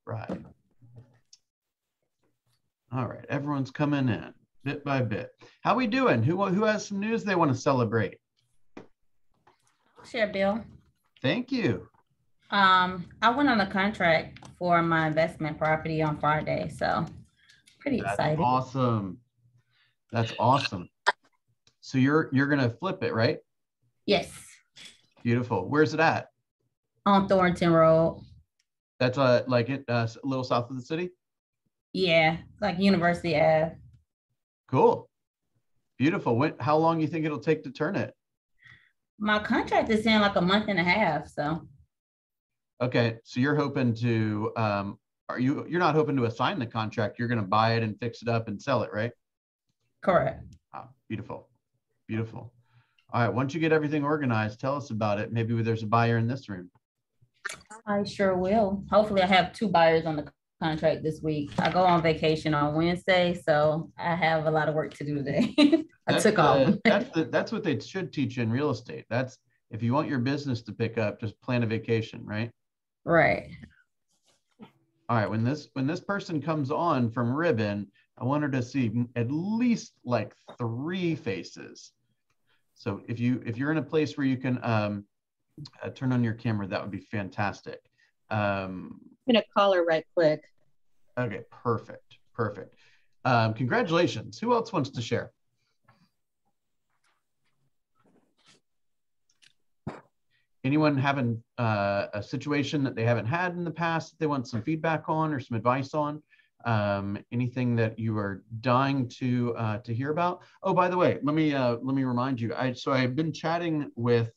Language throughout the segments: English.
right. All right, everyone's coming in bit by bit. How we doing? Who has some news they want to celebrate? Share, Bill. Thank you. I went on a contract for my investment property on Friday, so pretty excited. Awesome. That's awesome. So you're gonna flip it, right? Yes. Beautiful. Where's it at? On Thornton Road. That's like it a little south of the city? Yeah, like University Ave. Cool. Beautiful. How long you think it'll take to turn it? My contract is in like a month and a half, so. Okay, so you're hoping to you're not hoping to assign the contract, you're going to buy it and fix it up and sell it, right? Correct. Oh, beautiful. Beautiful. All right, once you get everything organized, tell us about it. Maybe there's a buyer in this room. I sure will. Hopefully I have 2 buyers on the contract this week. I go on vacation on Wednesday, so I have a lot of work to do today. Took off. That's what they should teach you in real estate. That's if you want your business to pick up, just plan a vacation, right? Right. All right, when this person comes on from Ribbon, I want her to see at least like 3 faces. So if you're in a place where you can turn on your camera, that would be fantastic. I'm gonna call her right quick. Okay, perfect. Congratulations. Who else wants to share? Anyone having a situation that they haven't had in the past that they want some feedback on or some advice on? Anything that you are dying to hear about? Oh, by the way, let me remind you. I've been chatting with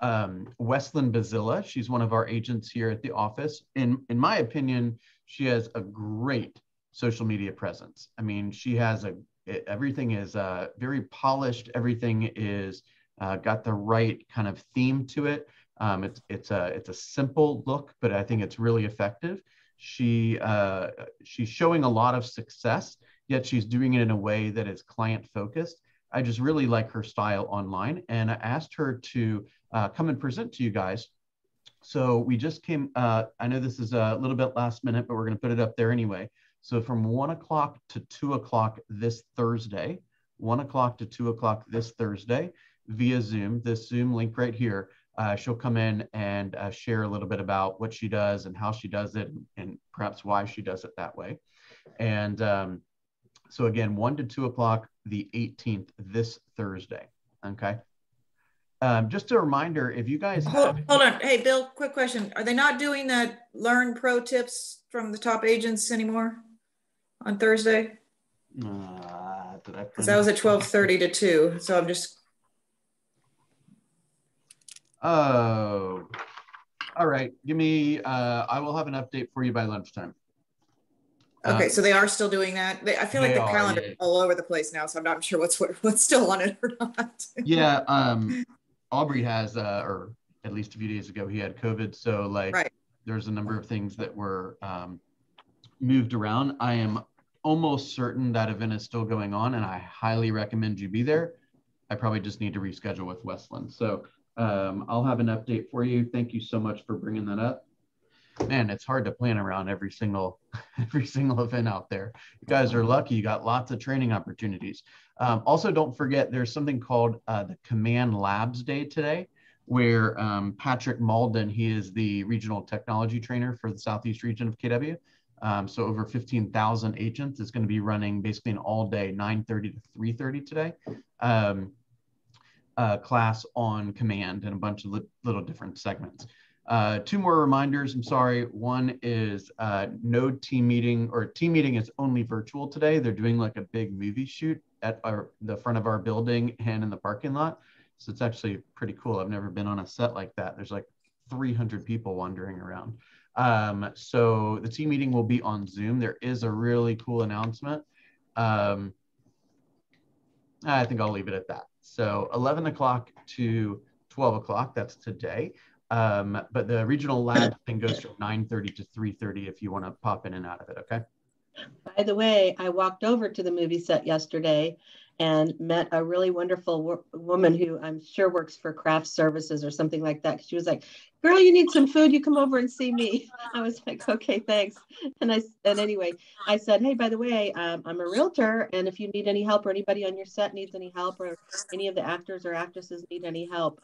Westlyn Bazilla. She's one of our agents here at the office. In my opinion, she has a great social media presence. I mean, she has everything is very polished. Everything is got the right kind of theme to it. It's a simple look, but I think it's really effective. She's showing a lot of success, yet she's doing it in a way that is client focused. I just really like her style online, and I asked her to come and present to you guys. So we just came, I know this is a little bit last minute, but we're going to put it up there anyway. So from 1 o'clock to 2 o'clock this Thursday, 1 o'clock to 2 o'clock this Thursday via Zoom, this Zoom link right here, she'll come in and share a little bit about what she does and how she does it and perhaps why she does it that way. And so again, 1 to 2 o'clock, the 18th, this Thursday, okay? Just a reminder, if you guys hold on. Hey, Bill, quick question. Are they not doing that learn pro tips from the top agents anymore on Thursday? Because that was at 12:30 to 2. So I'm just. Oh, all right. Give me, I will have an update for you by lunchtime. Okay, so they are still doing that. I feel like the calendar is all over the place now, so I'm not sure what's still on it or not. Yeah, Aubrey has, or at least a few days ago, he had COVID. So like, right. There's a number of things that were moved around. I am almost certain that event is still going on, and I highly recommend you be there. I probably just need to reschedule with Westland. So I'll have an update for you. Thank you so much for bringing that up. Man, it's hard to plan around every single event out there. You guys are lucky. You got lots of training opportunities. Also, don't forget there's something called the Command Labs Day today, where Patrick Malden, he is the regional technology trainer for the Southeast region of KW. So over 15,000 agents is going to be running basically an all day 9:30 to 3:30 today. Class on command and a bunch of little different segments. 2 more reminders. I'm sorry. One is no team meeting, or team meeting is only virtual today. They're doing like a big movie shoot at the front of our building and in the parking lot. So it's actually pretty cool. I've never been on a set like that. There's like 300 people wandering around. So the team meeting will be on Zoom. There is a really cool announcement. I think I'll leave it at that. So 11 o'clock to 12 o'clock, that's today. But the regional lab thing goes from 9:30 to 3:30 if you want to pop in and out of it, okay? By the way, I walked over to the movie set yesterday and met a really wonderful woman who I'm sure works for craft services or something like that. She was like, girl, you need some food, you come over and see me. I was like, okay, thanks. And anyway, I said, hey, by the way, I'm a realtor, and if you need any help, or anybody on your set needs any help, or any of the actors or actresses need any help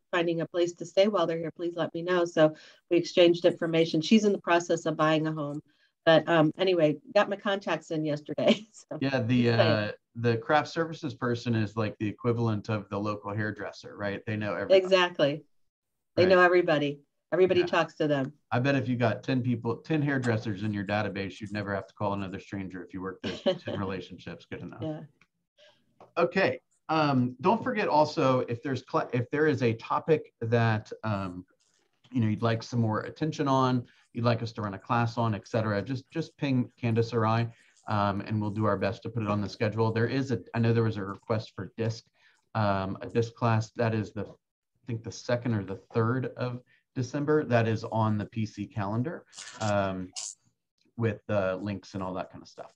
finding a place to stay while they're here, please let me know. So we exchanged information. She's in the process of buying a home. But anyway, got my contacts in yesterday. So yeah, the craft services person is like the equivalent of the local hairdresser, right? They know everybody. Exactly. They know everybody. Everybody talks to them. I bet if you got 10 hairdressers in your database, you'd never have to call another stranger if you work those 10 relationships. Good enough. Yeah. Okay. Don't forget also, if there is a topic that you'd like some more attention on, you'd like us to run a class on, etc., just ping Candace or I, and we'll do our best to put it on the schedule. I know there was a request for a disc class that is I think the 2nd or the 3rd of December. That is on the PC calendar with links and all that kind of stuff.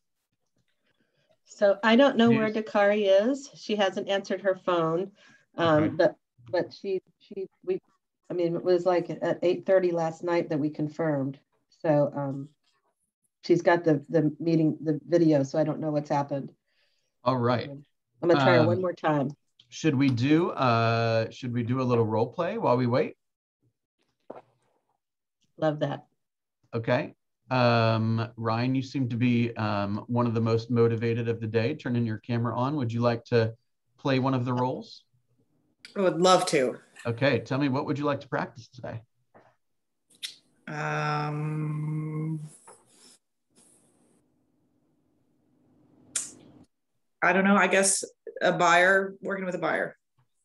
So I don't know where Dakari is. She hasn't answered her phone, but it was like at 8:30 last night that we confirmed. So she's got the meeting, the video, so I don't know what's happened. All right. I'm gonna try her one more time. Should we do a little role play while we wait? Love that. Okay. Ryan, you seem to be one of the most motivated of the day. Turning your camera on. Would you like to play one of the roles? I would love to. Okay. Tell me, what would you like to practice today? I don't know. I guess a buyer, working with a buyer.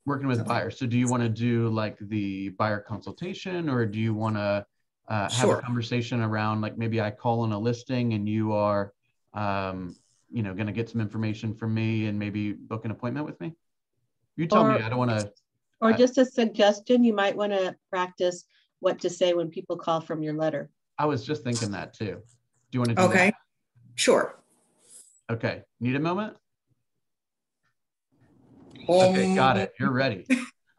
Working with a buyer. So do you want to do like the buyer consultation, or do you want to have a conversation around, like, maybe I call on a listing and you are, going to get some information from me and maybe book an appointment with me? You tell me. I don't want to. Or just a suggestion, you might want to practice what to say when people call from your letter. I was just thinking that too. Do you want to do that? Sure. Okay. Need a moment? Okay, got it. You're ready.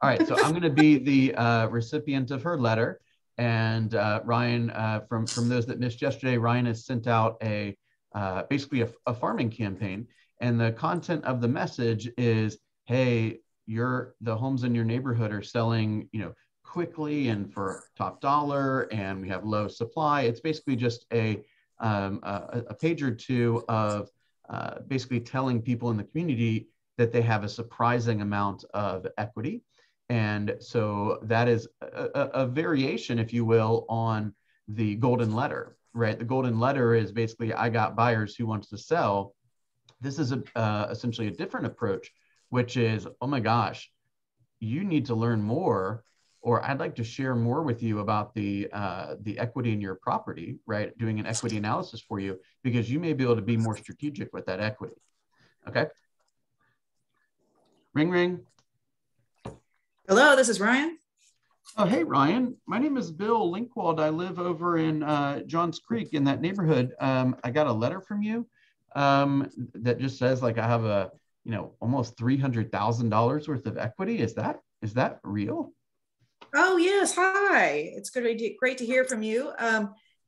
All right. So I'm going to be the recipient of her letter. And Ryan, from those that missed yesterday, Ryan has sent out basically a farming campaign. And the content of the message is, hey, the homes in your neighborhood are selling, quickly and for top dollar, and we have low supply. It's basically just a page or two of basically telling people in the community that they have a surprising amount of equity. And so that is a variation, if you will, on the golden letter, right? The golden letter is basically, I got buyers who wants to sell. This is essentially a different approach, which is, oh my gosh, you need to learn more, or I'd like to share more with you about the equity in your property, right? Doing an equity analysis for you, because you may be able to be more strategic with that equity. Okay. Ring, ring. Hello, this is Ryan. Oh, hey, Ryan. My name is Bill Linkwald. I live over in Johns Creek, in that neighborhood. I got a letter from you that just says, like, I have almost $300,000 worth of equity. Is that real? Oh, yes. Hi. It's great to hear from you.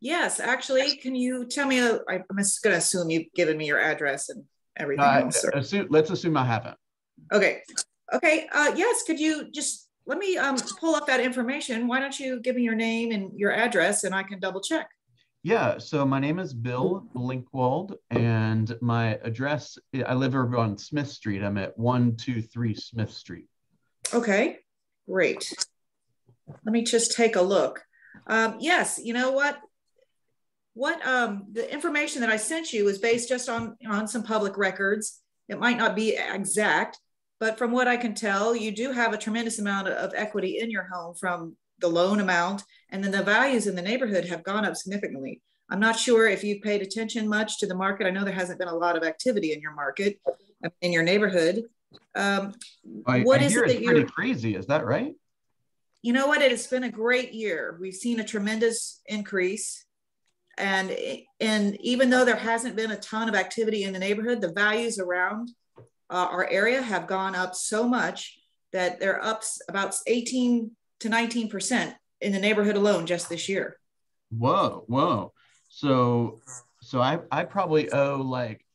Yes, actually, can you tell me, I'm just going to assume you've given me your address and everything else. Let's assume I haven't. Okay. Yes. Could you just let me pull up that information? Why don't you give me your name and your address, and I can double check? Yeah. So my name is Bill Linkwald, and my address, I live over on Smith Street. I'm at 123 Smith Street. Okay. Great. Let me just take a look. Yes. You know what? The information that I sent you is based just on some public records. It might not be exact, but from what I can tell, you do have a tremendous amount of equity in your home from the loan amount, and then the values in the neighborhood have gone up significantly. I'm not sure if you've paid attention much to the market. I know there hasn't been a lot of activity in your market, in your neighborhood. What is it that you're pretty crazy? Is that right? You know what? It has been a great year. We've seen a tremendous increase. And even though there hasn't been a ton of activity in the neighborhood, the values around our area have gone up so much that they're up about 18 to 19% in the neighborhood alone just this year. Whoa. So I probably owe like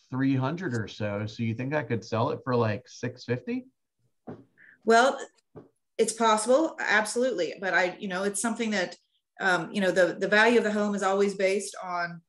300 or so. So you think I could sell it for like 650? Well, it's possible, absolutely. But it's something that, the value of the home is always based on,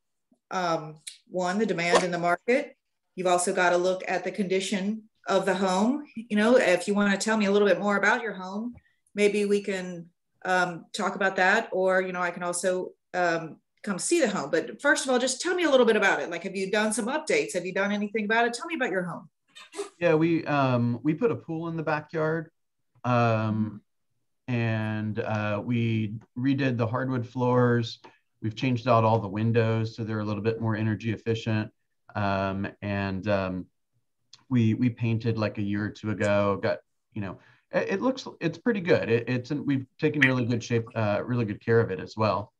one, the demand in the market. You've also got to look at the condition of the home. If you want to tell me a little bit more about your home, maybe we can talk about that, or, I can also come see the home. But first of all, just tell me a little bit about it. Like, have you done some updates? Have you done anything about it? Tell me about your home. Yeah, we put a pool in the backyard, and we redid the hardwood floors. We've changed out all the windows so they're a little bit more energy efficient. We painted like a year or two ago. Got, it's pretty good. We've taken really good care of it as well.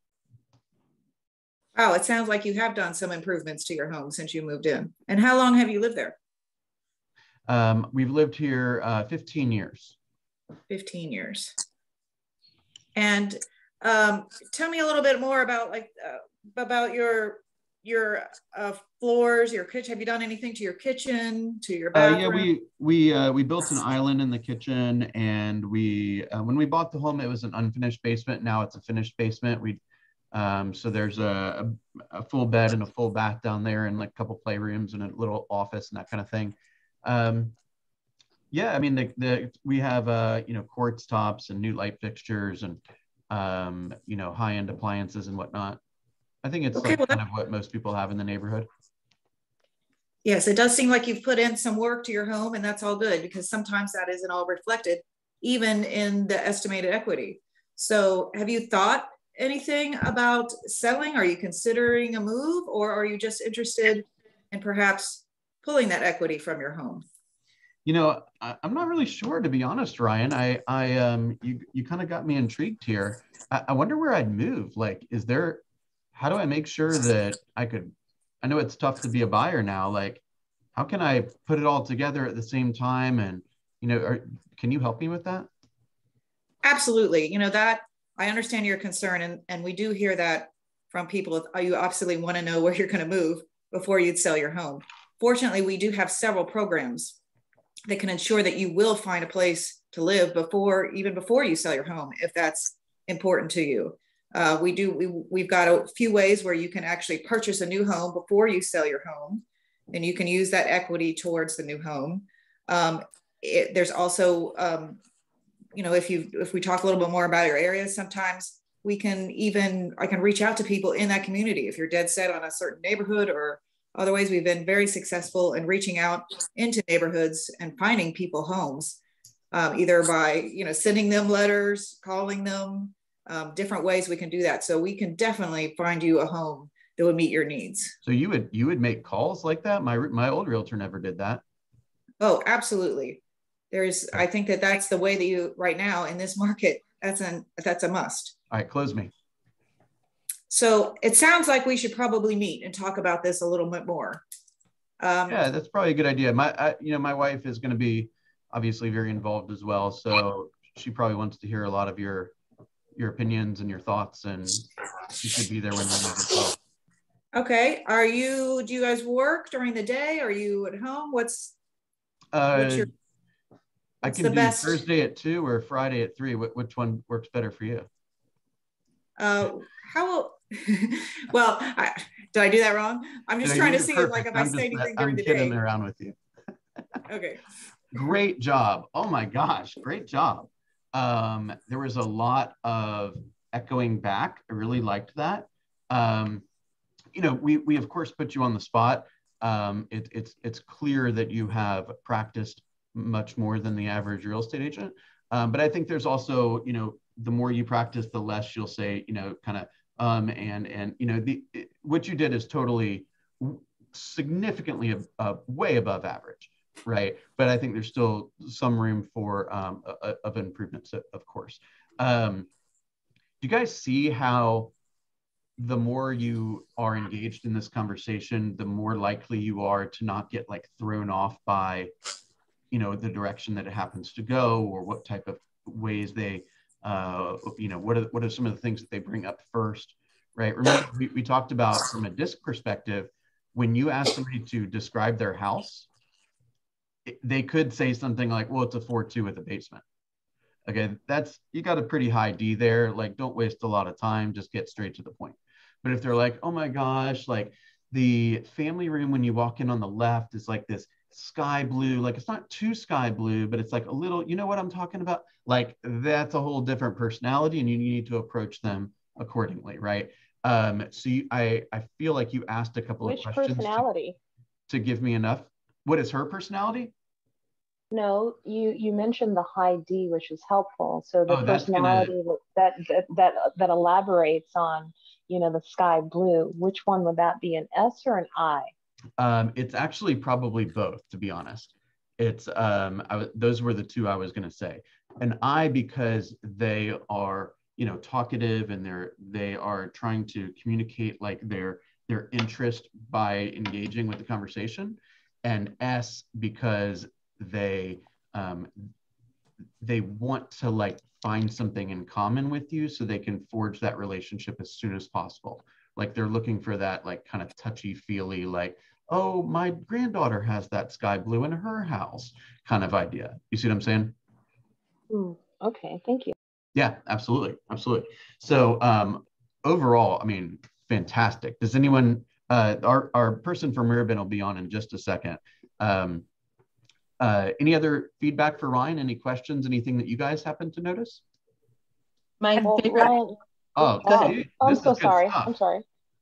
Oh, it sounds like you have done some improvements to your home since you moved in. And how long have you lived there? We've lived here 15 years. 15 years. And tell me a little bit more about your floors, your kitchen. Have you done anything to your kitchen, to your bathroom? Yeah, we built an island in the kitchen, and when we bought the home, it was an unfinished basement. Now it's a finished basement. So there's a full bed and a full bath down there, and like a couple playrooms and a little office and that kind of thing. Yeah, I mean, we have quartz tops and new light fixtures and high-end appliances and whatnot. I think it's kind of what most people have in the neighborhood. Yes, it does seem like you've put in some work to your home, and that's all good, because sometimes that isn't all reflected, even in the estimated equity. So have you thought anything about selling? Are you considering a move, or are you just interested in perhaps pulling that equity from your home? I'm not really sure, to be honest, Ryan. You kind of got me intrigued here. I wonder where I'd move. Like, how do I make sure that I know it's tough to be a buyer now. Like, how can I put it all together at the same time? And, can you help me with that? Absolutely. That I understand your concern. And we do hear that from people. You absolutely want to know where you're going to move before you'd sell your home. Fortunately, we do have several programs that can ensure that you will find a place to live even before you sell your home, if that's important to you. We've got a few ways where you can actually purchase a new home before you sell your home, and you can use that equity towards the new home. There's also, if we talk a little bit more about your area, sometimes I can reach out to people in that community. If you're dead set on a certain neighborhood, or other ways, we've been very successful in reaching out into neighborhoods and finding people homes, either by, sending them letters, calling them, different ways we can do that. So we can definitely find you a home that would meet your needs. So you would make calls like that? My old realtor never did that. Oh, absolutely. I think that's the way that you, right now in this market, that's a must. All right, close me. So it sounds like we should probably meet and talk about this a little bit more. Yeah, that's probably a good idea. My wife is going to be obviously very involved as well. So she probably wants to hear a lot of your opinions and your thoughts, and she should be there when you need as well. Okay. Do you guys work during the day? Are you at home? I can do Thursday at 2 or Friday at 3. Which one works better for you? Well, did I do that wrong? I'm just trying to see if I say anything during the day. I'm kidding around with you. Okay. Great job. Oh my gosh, great job. There was a lot of echoing back. I really liked that. We of course put you on the spot. It's clear that you have practiced much more than the average real estate agent. But I think there's also, the more you practice, the less you'll say, what you did is totally significantly way above average, right? But I think there's still some room for of improvements, of course. Do you guys see how the more you are engaged in this conversation, the more likely you are to not get like thrown off by, you know, the direction that it happens to go, or what type of ways they, you know, what are some of the things that they bring up first, right? Remember, we talked about from a DISC perspective, when you ask somebody to describe their house, they could say something like, well, it's a 4-2 with a basement. Okay, you got a pretty high D there. Like, don't waste a lot of time, just get straight to the point. But if they're like, oh my gosh, like the family room when you walk in on the left is like this sky blue, like it's not too sky blue, but it's like a little, you know what I'm talking about? Like, that's a whole different personality, and you need to approach them accordingly, right? So I feel like you asked a couple of questions. Which personality? To give me enough. What is her personality? No, you mentioned the high D, which is helpful. So the personality that elaborates on, you know, the sky blue, which one would that be, an S or an I? It's actually probably both, to be honest. It's those were the two I was going to say. An I, because they are, you know, talkative, and they are trying to communicate like their interest by engaging with the conversation. And S, because they want to like find something in common with you so they can forge that relationship as soon as possible. Like, they're looking for that like kind of touchy feely, like, oh, my granddaughter has that sky blue in her house kind of idea. You see what I'm saying? Okay, thank you. Yeah, absolutely. So overall, I mean, fantastic. Does anyone, our person from Mirabin will be on in just a second. Any other feedback for Ryan? Any questions? Anything that you guys happen to notice? My favorite. Ryan, oh, go ahead. I'm so sorry. Stuff. I'm sorry.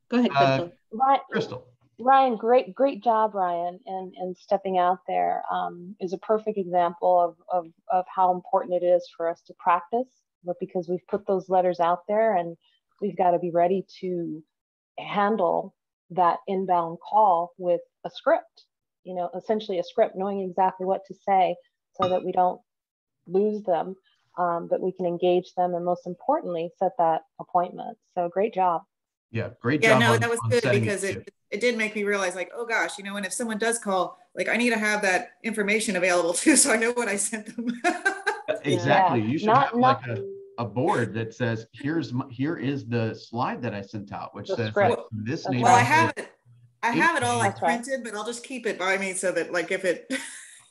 Go ahead, Crystal. Crystal. Ryan, great job, Ryan, and stepping out there is a perfect example of how important it is for us to practice, but because we've put those letters out there, and we've got to be ready to handle that inbound call with a script, you know, essentially a script, knowing exactly what to say so that we don't lose them, but we can engage them, and most importantly, set that appointment. So great job. Yeah, great job. Yeah, no, that was good, because it did make me realize, like, oh gosh, you know, and if someone does call, like, I need to have that information available too, so I know what I sent them. Exactly. Yeah. You should have like a board that says, here is the slide that I sent out, which says like, this neighborhood. Well, I have it all like printed, but I'll just keep it by me so that, like, if it,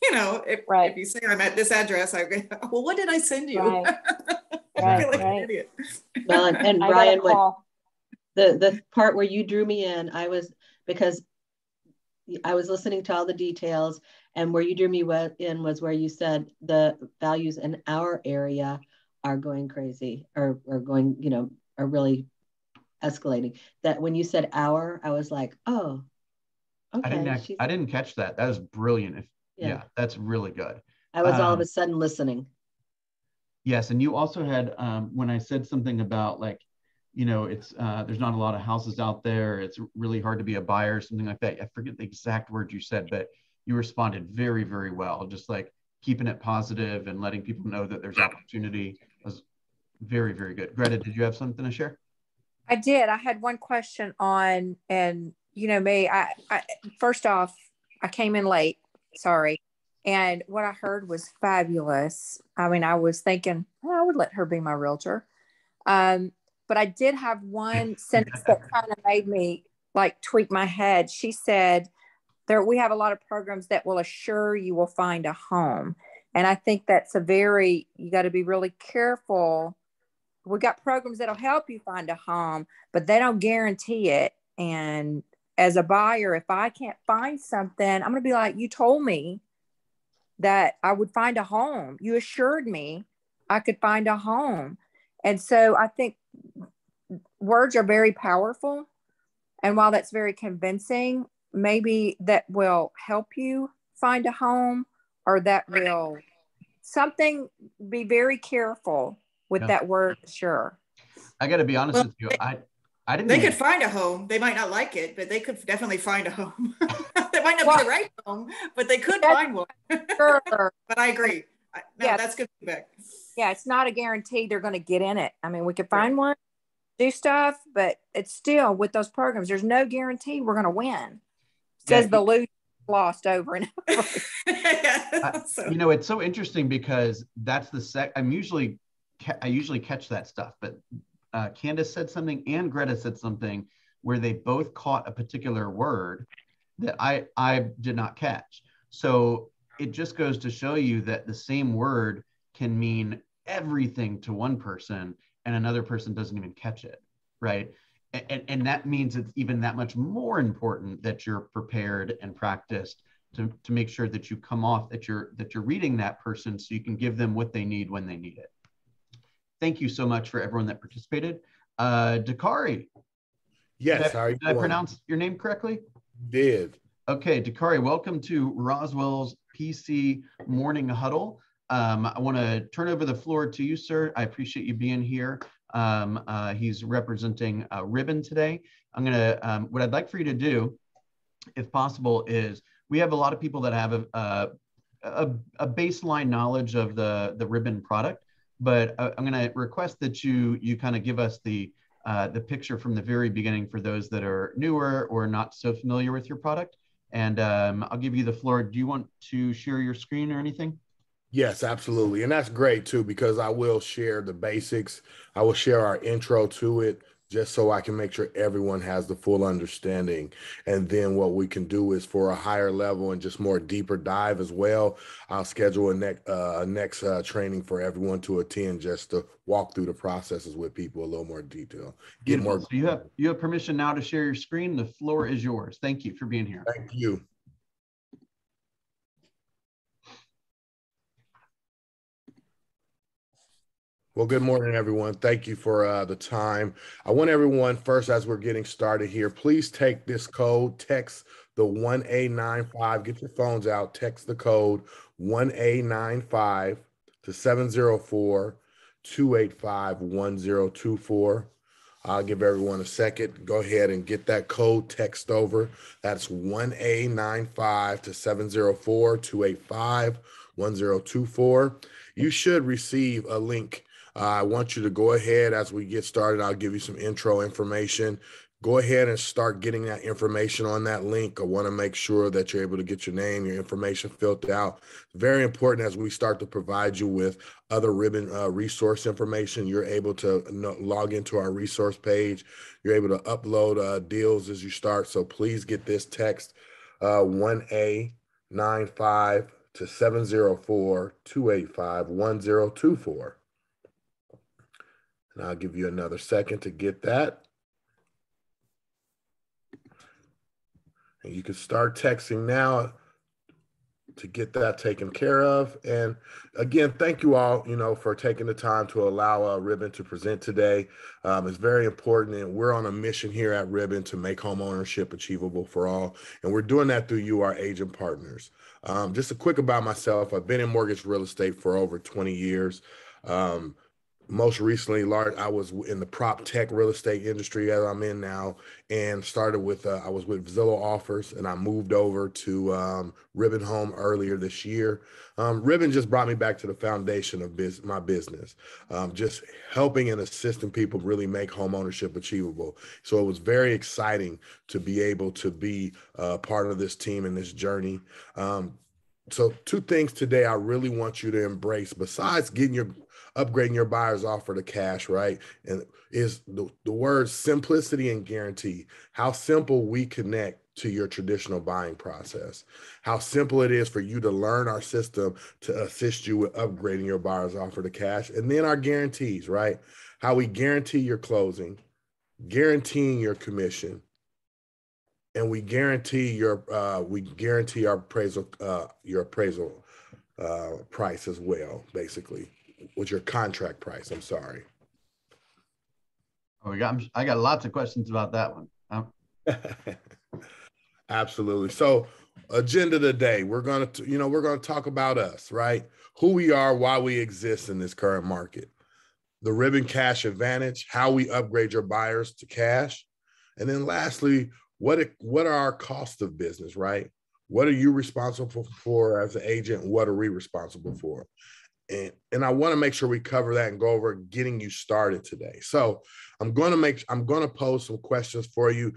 you know, if you say I'm at this address, I go, well, what did I send you? Right. I feel like an idiot. Well, and Ryan, the part where you drew me in, because I was listening to all the details, and where you drew me in was where you said the values in our area are going crazy, or going, you know, are really escalating. That when you said our, I was like, oh, okay. I didn't catch that. That was brilliant. Yeah, that's really good. I was all of a sudden listening. Yes, and you also had, when I said something about like, you know, it's there's not a lot of houses out there, it's really hard to be a buyer, something like that. I forget the exact words you said, but you responded very, very well. Just like keeping it positive and letting people know that there's opportunity was very, very good. Greta, did you have something to share? I did. I had one question on, and you know me, I first off, I came in late, sorry. And what I heard was fabulous. I mean, I was thinking, I would let her be my realtor. But I did have one sentence that kind of made me like tweak my head. She said, we have a lot of programs that will assure you will find a home. And I think that's you got to be really careful. We got programs that'll help you find a home, but they don't guarantee it. And as a buyer, if I can't find something, I'm going to be like, you told me that I would find a home. You assured me I could find a home. And so I think words are very powerful. And while that's very convincing, maybe that will help you find a home, or that will be very careful with that word, sure. I got to be honest with you. I didn't. They could find a home. They might not like it, but they could definitely find a home. They might not be the right home, but they could find one. Sure. But I agree. That's good feedback. Yeah, it's not a guarantee they're going to get in it. I mean, we could find one, do stuff, but it's still with those programs, there's no guarantee we're going to win. Says the loser lost over and over. It's so interesting because that's I usually catch that stuff, but Candace said something and Greta said something where they both caught a particular word that I did not catch. So it just goes to show you that the same word can mean everything to one person and another person doesn't even catch it, right? And that means it's even that much more important that you're prepared and practiced to make sure that you come off, that you're reading that person so you can give them what they need when they need it. Thank you so much for everyone that participated. Dakari. Yes, did I pronounce your name correctly? Did. Okay, Dakari, welcome to Roswell's PC Morning Huddle. I want to turn over the floor to you, sir. I appreciate you being here. He's representing Ribbon today. I'm gonna, what I'd like for you to do, if possible, is we have a lot of people that have a baseline knowledge of the Ribbon product, but I'm gonna request that you kind of give us the picture from the very beginning for those that are newer or not so familiar with your product. And I'll give you the floor. Do you want to share your screen or anything? Yes, absolutely. And that's great too, because I will share the basics. I will share our intro to it just so I can make sure everyone has the full understanding. And then what we can do is for a higher level and just more deeper dive as well, I'll schedule a next training for everyone to attend just to walk through the processes with people a little more detail. Get more. So you have permission now to share your screen. The floor is yours. Thank you for being here. Thank you. Well, good morning, everyone. Thank you for the time. I want everyone first, as we're getting started here, please take this code, text the 1A95, get your phones out, text the code 1A95 to 704-285-1024. I'll give everyone a second. Go ahead and get that code text over. That's 1A95 to 704-285-1024. You should receive a link. I want you to go ahead as we get started. I'll give you some intro information. Go ahead and start getting that information on that link. I want to make sure that you're able to get your name, your information filled out. Very important as we start to provide you with other Ribbon resource information. You're able to log into our resource page. You're able to upload deals as you start. So please get this text 1A95 to 704-285-1024. And I'll give you another second to get that. And you can start texting now to get that taken care of. And again, thank you all, for taking the time to allow Ribbon to present today. It's very important, and we're on a mission here at Ribbon to make home ownership achievable for all. And we're doing that through you, our agent partners. Just a quick about myself. I've been in mortgage real estate for over 20 years. Most recently, I was in the prop tech real estate industry as I'm in now, and started with, I was with Zillow Offers, and I moved over to Ribbon Home earlier this year. Ribbon just brought me back to the foundation of my business, just helping and assisting people really make home ownership achievable. So it was very exciting to be able to be part of this team and this journey. So two things today I really want you to embrace, besides upgrading your buyer's offer to cash, right? And is the words simplicity and guarantee. How simple we connect to your traditional buying process. How simple it is for you to learn our system to assist you with upgrading your buyer's offer to cash. And then our guarantees, right? How we guarantee your closing, guaranteeing your commission, and we guarantee our appraisal, price as well, basically. With your contract price, I'm sorry. Oh, I got lots of questions about that one. Absolutely. So, agenda today, we're going to talk about us, right? Who we are, why we exist in this current market, the Ribbon Cash Advantage, how we upgrade your buyers to cash, and then lastly, what are our costs of business, right? What are you responsible for as an agent? What are we responsible for? And I want to make sure we cover that and go over getting you started today. So I'm going to pose some questions for you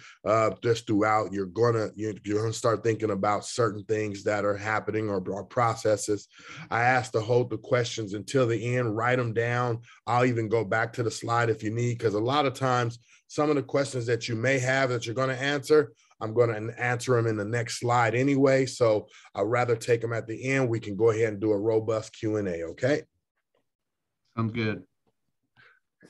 just throughout. You're going to start thinking about certain things that are happening or processes. I ask to hold the questions until the end, write them down. I'll even go back to the slide if you need, because a lot of times some of the questions that you may have that you're going to answer, I'm going to answer them in the next slide anyway. So I'd rather take them at the end. We can go ahead and do a robust Q&A. Okay. Sounds good.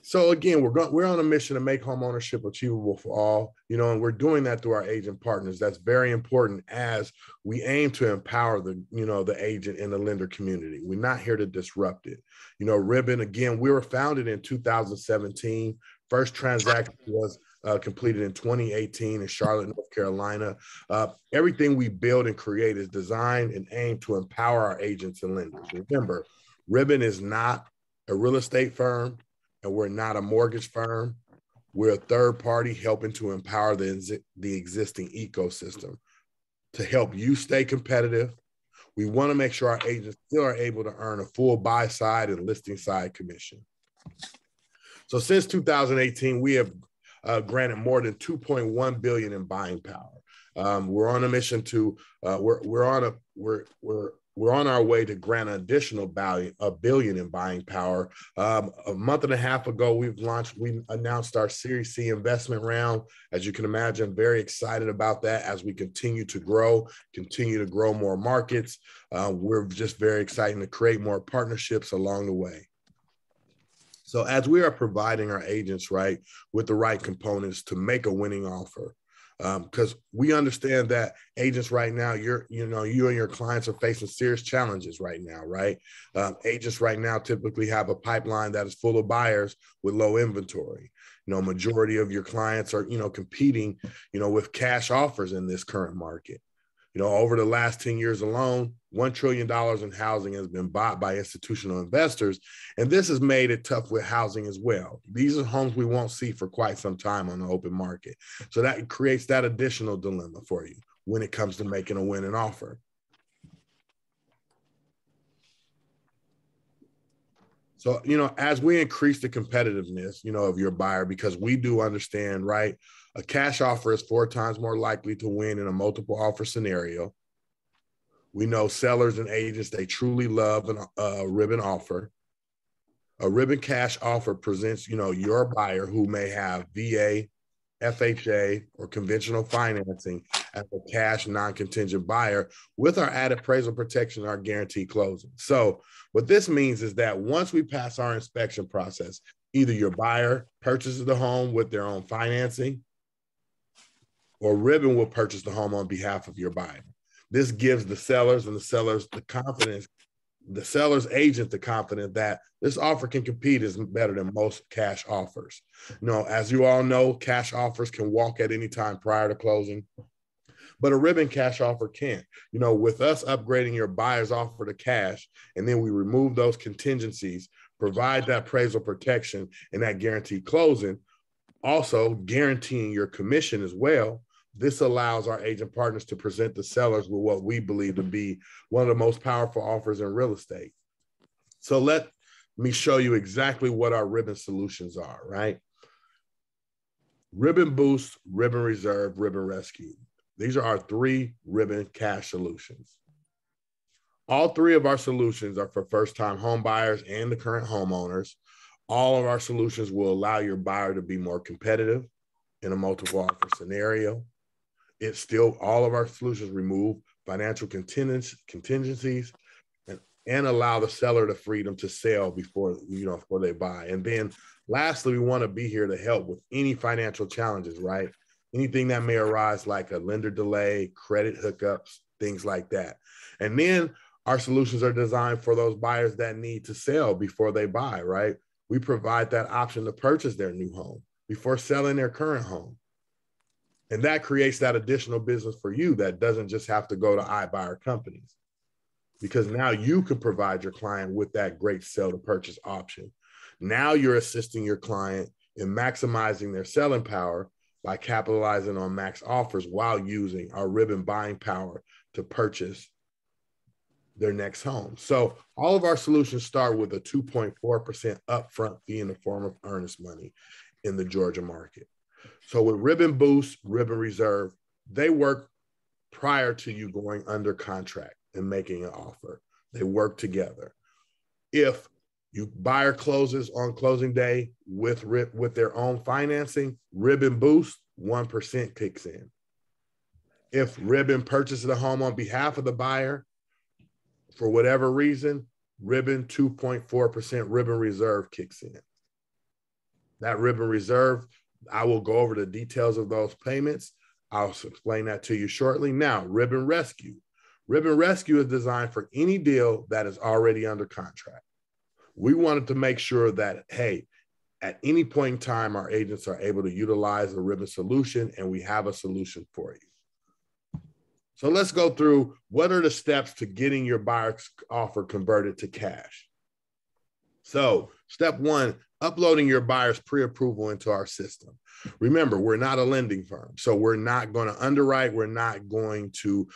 So again, we're on a mission to make homeownership achievable for all, and we're doing that through our agent partners. That's very important as we aim to empower the agent and the lender community. We're not here to disrupt it. Ribbon, again, we were founded in 2017. First transaction was completed in 2018 in Charlotte, North Carolina. Everything we build and create is designed and aimed to empower our agents and lenders. Remember, Ribbon is not a real estate firm, and we're not a mortgage firm. We're a third party helping to empower the existing ecosystem to help you stay competitive. We want to make sure our agents still are able to earn a full buy side and listing side commission. So since 2018, we have granted more than $2.1 billion in buying power. We're on a mission to we're on our way to grant an additional $1 billion in buying power. A month and a half ago, we announced our Series C investment round. As you can imagine, very excited about that as we continue to grow more markets. We're just very excited to create more partnerships along the way. So as we are providing our agents, right, with the right components to make a winning offer, because we understand that agents right now, you and your clients are facing serious challenges right now, right? Agents right now typically have a pipeline that is full of buyers with low inventory. Majority of your clients are, competing, with cash offers in this current market. Over the last 10 years alone, $1 trillion in housing has been bought by institutional investors. And this has made it tough with housing as well. These are homes we won't see for quite some time on the open market. So that creates that additional dilemma for you when it comes to making a winning offer. So, as we increase the competitiveness, of your buyer, because we do understand, right, a cash offer is 4 times more likely to win in a multiple offer scenario. We know sellers and agents, they truly love a Ribbon offer. A Ribbon cash offer presents, your buyer who may have VA, FHA, or conventional financing as a cash non-contingent buyer with our added appraisal protection, our guaranteed closing. So what this means is that once we pass our inspection process, either your buyer purchases the home with their own financing, or Ribbon will purchase the home on behalf of your buyer. This gives the sellers and the sellers the confidence, the seller's agent the confidence that this offer can compete is better than most cash offers. As you all know, cash offers can walk at any time prior to closing, but a Ribbon cash offer can't. With us upgrading your buyer's offer to cash, and then we remove those contingencies, provide that appraisal protection and that guaranteed closing, also guaranteeing your commission as well. This allows our agent partners to present the sellers with what we believe to be one of the most powerful offers in real estate. So let me show you exactly what our Ribbon solutions are, right? Ribbon Boost, Ribbon Reserve, Ribbon Rescue. These are our 3 Ribbon cash solutions. All 3 of our solutions are for first-time home buyers and the current homeowners. All of our solutions will allow your buyer to be more competitive in a multiple offer scenario. All of our solutions remove financial contingencies and allow the seller the freedom to sell before they buy. And then lastly, we want to be here to help with any financial challenges, right? Anything that may arise, like a lender delay, credit hookups, things like that. And then our solutions are designed for those buyers that need to sell before they buy, right? We provide that option to purchase their new home before selling their current home. And that creates that additional business for you that doesn't just have to go to iBuyer companies, because now you can provide your client with that great sell to purchase option. Now you're assisting your client in maximizing their selling power by capitalizing on max offers while using our Ribbon buying power to purchase their next home. So all of our solutions start with a 2.4% upfront fee in the form of earnest money in the Georgia market. So with Ribbon Boost, Ribbon Reserve, they work prior to you going under contract and making an offer. They work together. If you buyer closes on closing day with their own financing, Ribbon Boost, 1% kicks in. If Ribbon purchases the home on behalf of the buyer, for whatever reason, Ribbon 2.4% Ribbon Reserve kicks in. That Ribbon Reserve, I will go over the details of those payments. I'll explain that to you shortly. Now, Ribbon Rescue. Ribbon Rescue is designed for any deal that is already under contract. We wanted to make sure that, hey, at any point in time, our agents are able to utilize the Ribbon solution, and we have a solution for you. So let's go through what are the steps to getting your buyer's offer converted to cash. So step one, uploading your buyer's pre-approval into our system. Remember, we're not a lending firm, so we're not going to underwrite. We're not going to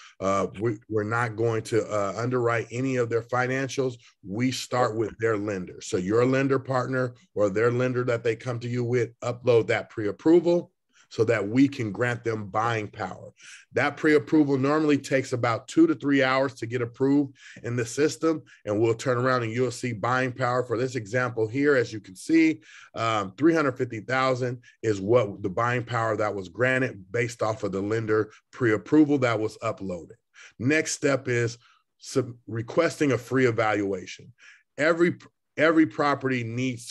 underwrite any of their financials. We start with their lender. So your lender partner or their lender that they come to you with, upload that pre-approval so that we can grant them buying power. That pre-approval normally takes about 2 to 3 hours to get approved in the system, and we'll turn around and you'll see buying power. For this example here, as you can see, $350,000 is what the buying power that was granted based off of the lender pre-approval that was uploaded. Next step is requesting a free evaluation. Every property needs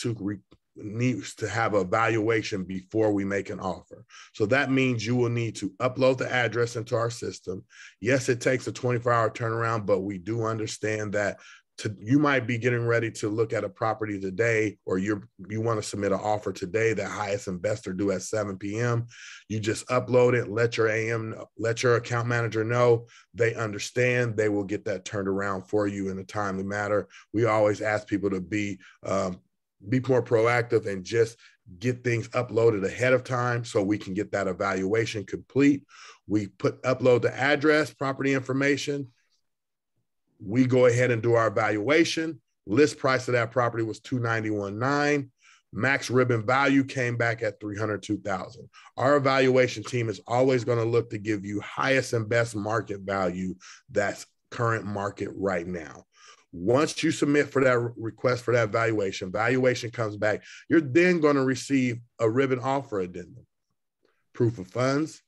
to have a valuation before we make an offer. So that means you will need to upload the address into our system. Yes, it takes a 24-hour turnaround, but we do understand that you might be getting ready to look at a property today, or you want to submit an offer today that highest and best are due at 7 p.m. You just upload it, let your account manager know. They understand. They will get that turned around for you in a timely manner. We always ask people to be more proactive and just get things uploaded ahead of time so we can get that evaluation complete. We upload the address, property information. We go ahead and do our evaluation. List price of that property was $291,900. Max Ribbon value came back at $302,000. Our evaluation team is always going to look to give you highest and best market value that's current market right now. Once you submit for that request for that valuation comes back, you're then going to receive a Ribbon offer addendum, proof of funds,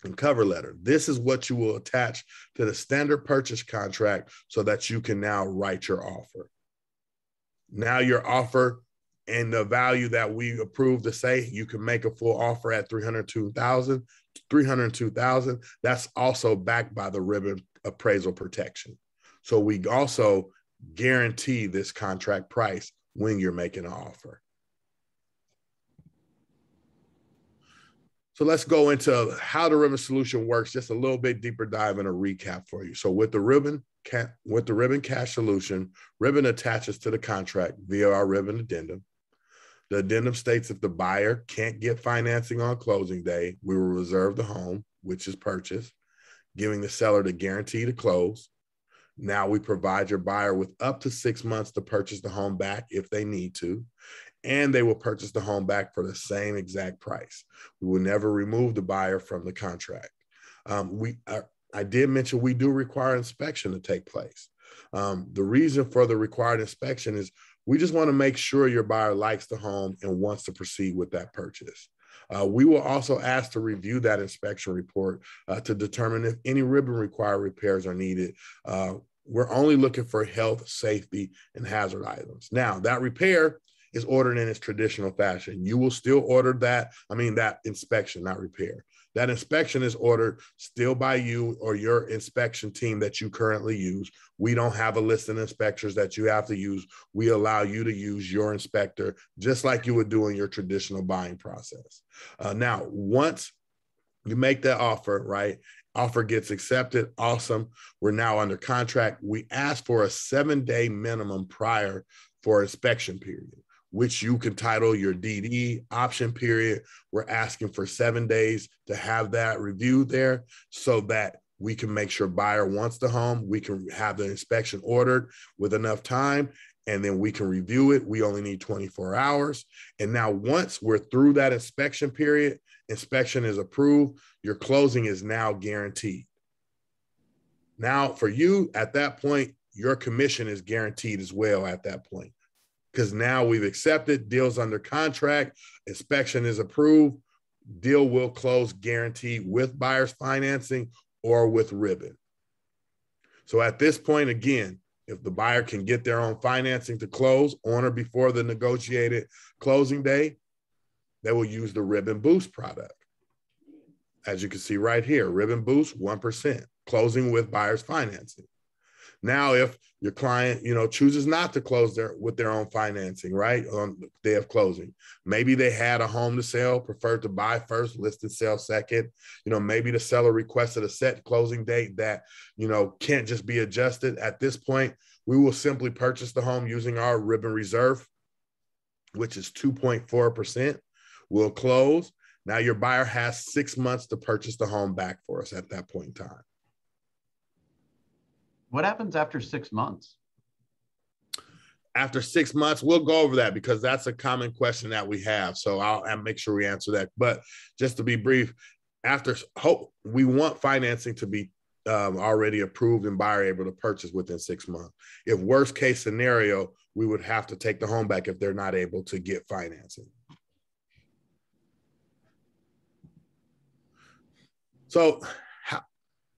and cover letter. This is what you will attach to the standard purchase contract so that you can now write your offer. Now your offer and the value that we approve to say you can make a full offer at $302,000. That's also backed by the Ribbon Appraisal Protection. So we also guarantee this contract price when you're making an offer. So let's go into how the Ribbon solution works, just a little bit deeper dive and a recap for you. So with the Ribbon Cash solution, Ribbon attaches to the contract via our Ribbon Addendum. The addendum states if the buyer can't get financing on closing day, we will reserve the home, which is purchased, giving the seller the guarantee to close. Now we provide your buyer with up to 6 months to purchase the home back if they need to, and they will purchase the home back for the same exact price. We will never remove the buyer from the contract. I did mention we do require inspection to take place. The reason for the required inspection is we just want to make sure your buyer likes the home and wants to proceed with that purchase. We will also ask to review that inspection report to determine if any Ribbon required repairs are needed. We're only looking for health, safety, and hazard items. Now, that repair is ordered in its traditional fashion. You will still order that inspection, not repair. That inspection is ordered still by you or your inspection team that you currently use. We don't have a list of inspectors that you have to use. We allow you to use your inspector just like you would do in your traditional buying process. Now, once you make that offer, right? Offer gets accepted. Awesome. We're now under contract. We ask for a 7-day minimum prior for inspection period, which you can title your DD option period. We're asking for 7 days to have that reviewed there so that We can make sure buyer wants the home. We can have the inspection ordered with enough time, and then we can review it. We only need 24 hours. And now once we're through that inspection period, inspection is approved, your closing is now guaranteed. Now for you at that point, your commission is guaranteed as well at that point, because now we've accepted, deal's under contract, inspection is approved, deal will close guaranteed with buyer's financing or with ribbon. So at this point, again, if the buyer can get their own financing to close on or before the negotiated closing day, they will use the Ribbon Boost product. As you can see right here, Ribbon Boost, 1%, closing with buyer's financing. Now, if your client, chooses not to close with their own financing, right, on the day of closing, maybe they had a home to sell, preferred to buy first, list and sell second. Maybe the seller requested a set closing date that, can't just be adjusted. At this point, we will simply purchase the home using our Ribbon Reserve, which is 2.4%. We'll close. Now your buyer has 6 months to purchase the home back for us at that point in time. What happens after 6 months? After 6 months, we'll go over that because that's a common question that we have. So I'll make sure we answer that. But just to be brief, we want financing to be already approved and buyer able to purchase within 6 months. If worst case scenario, we would have to take the home back if they're not able to get financing. So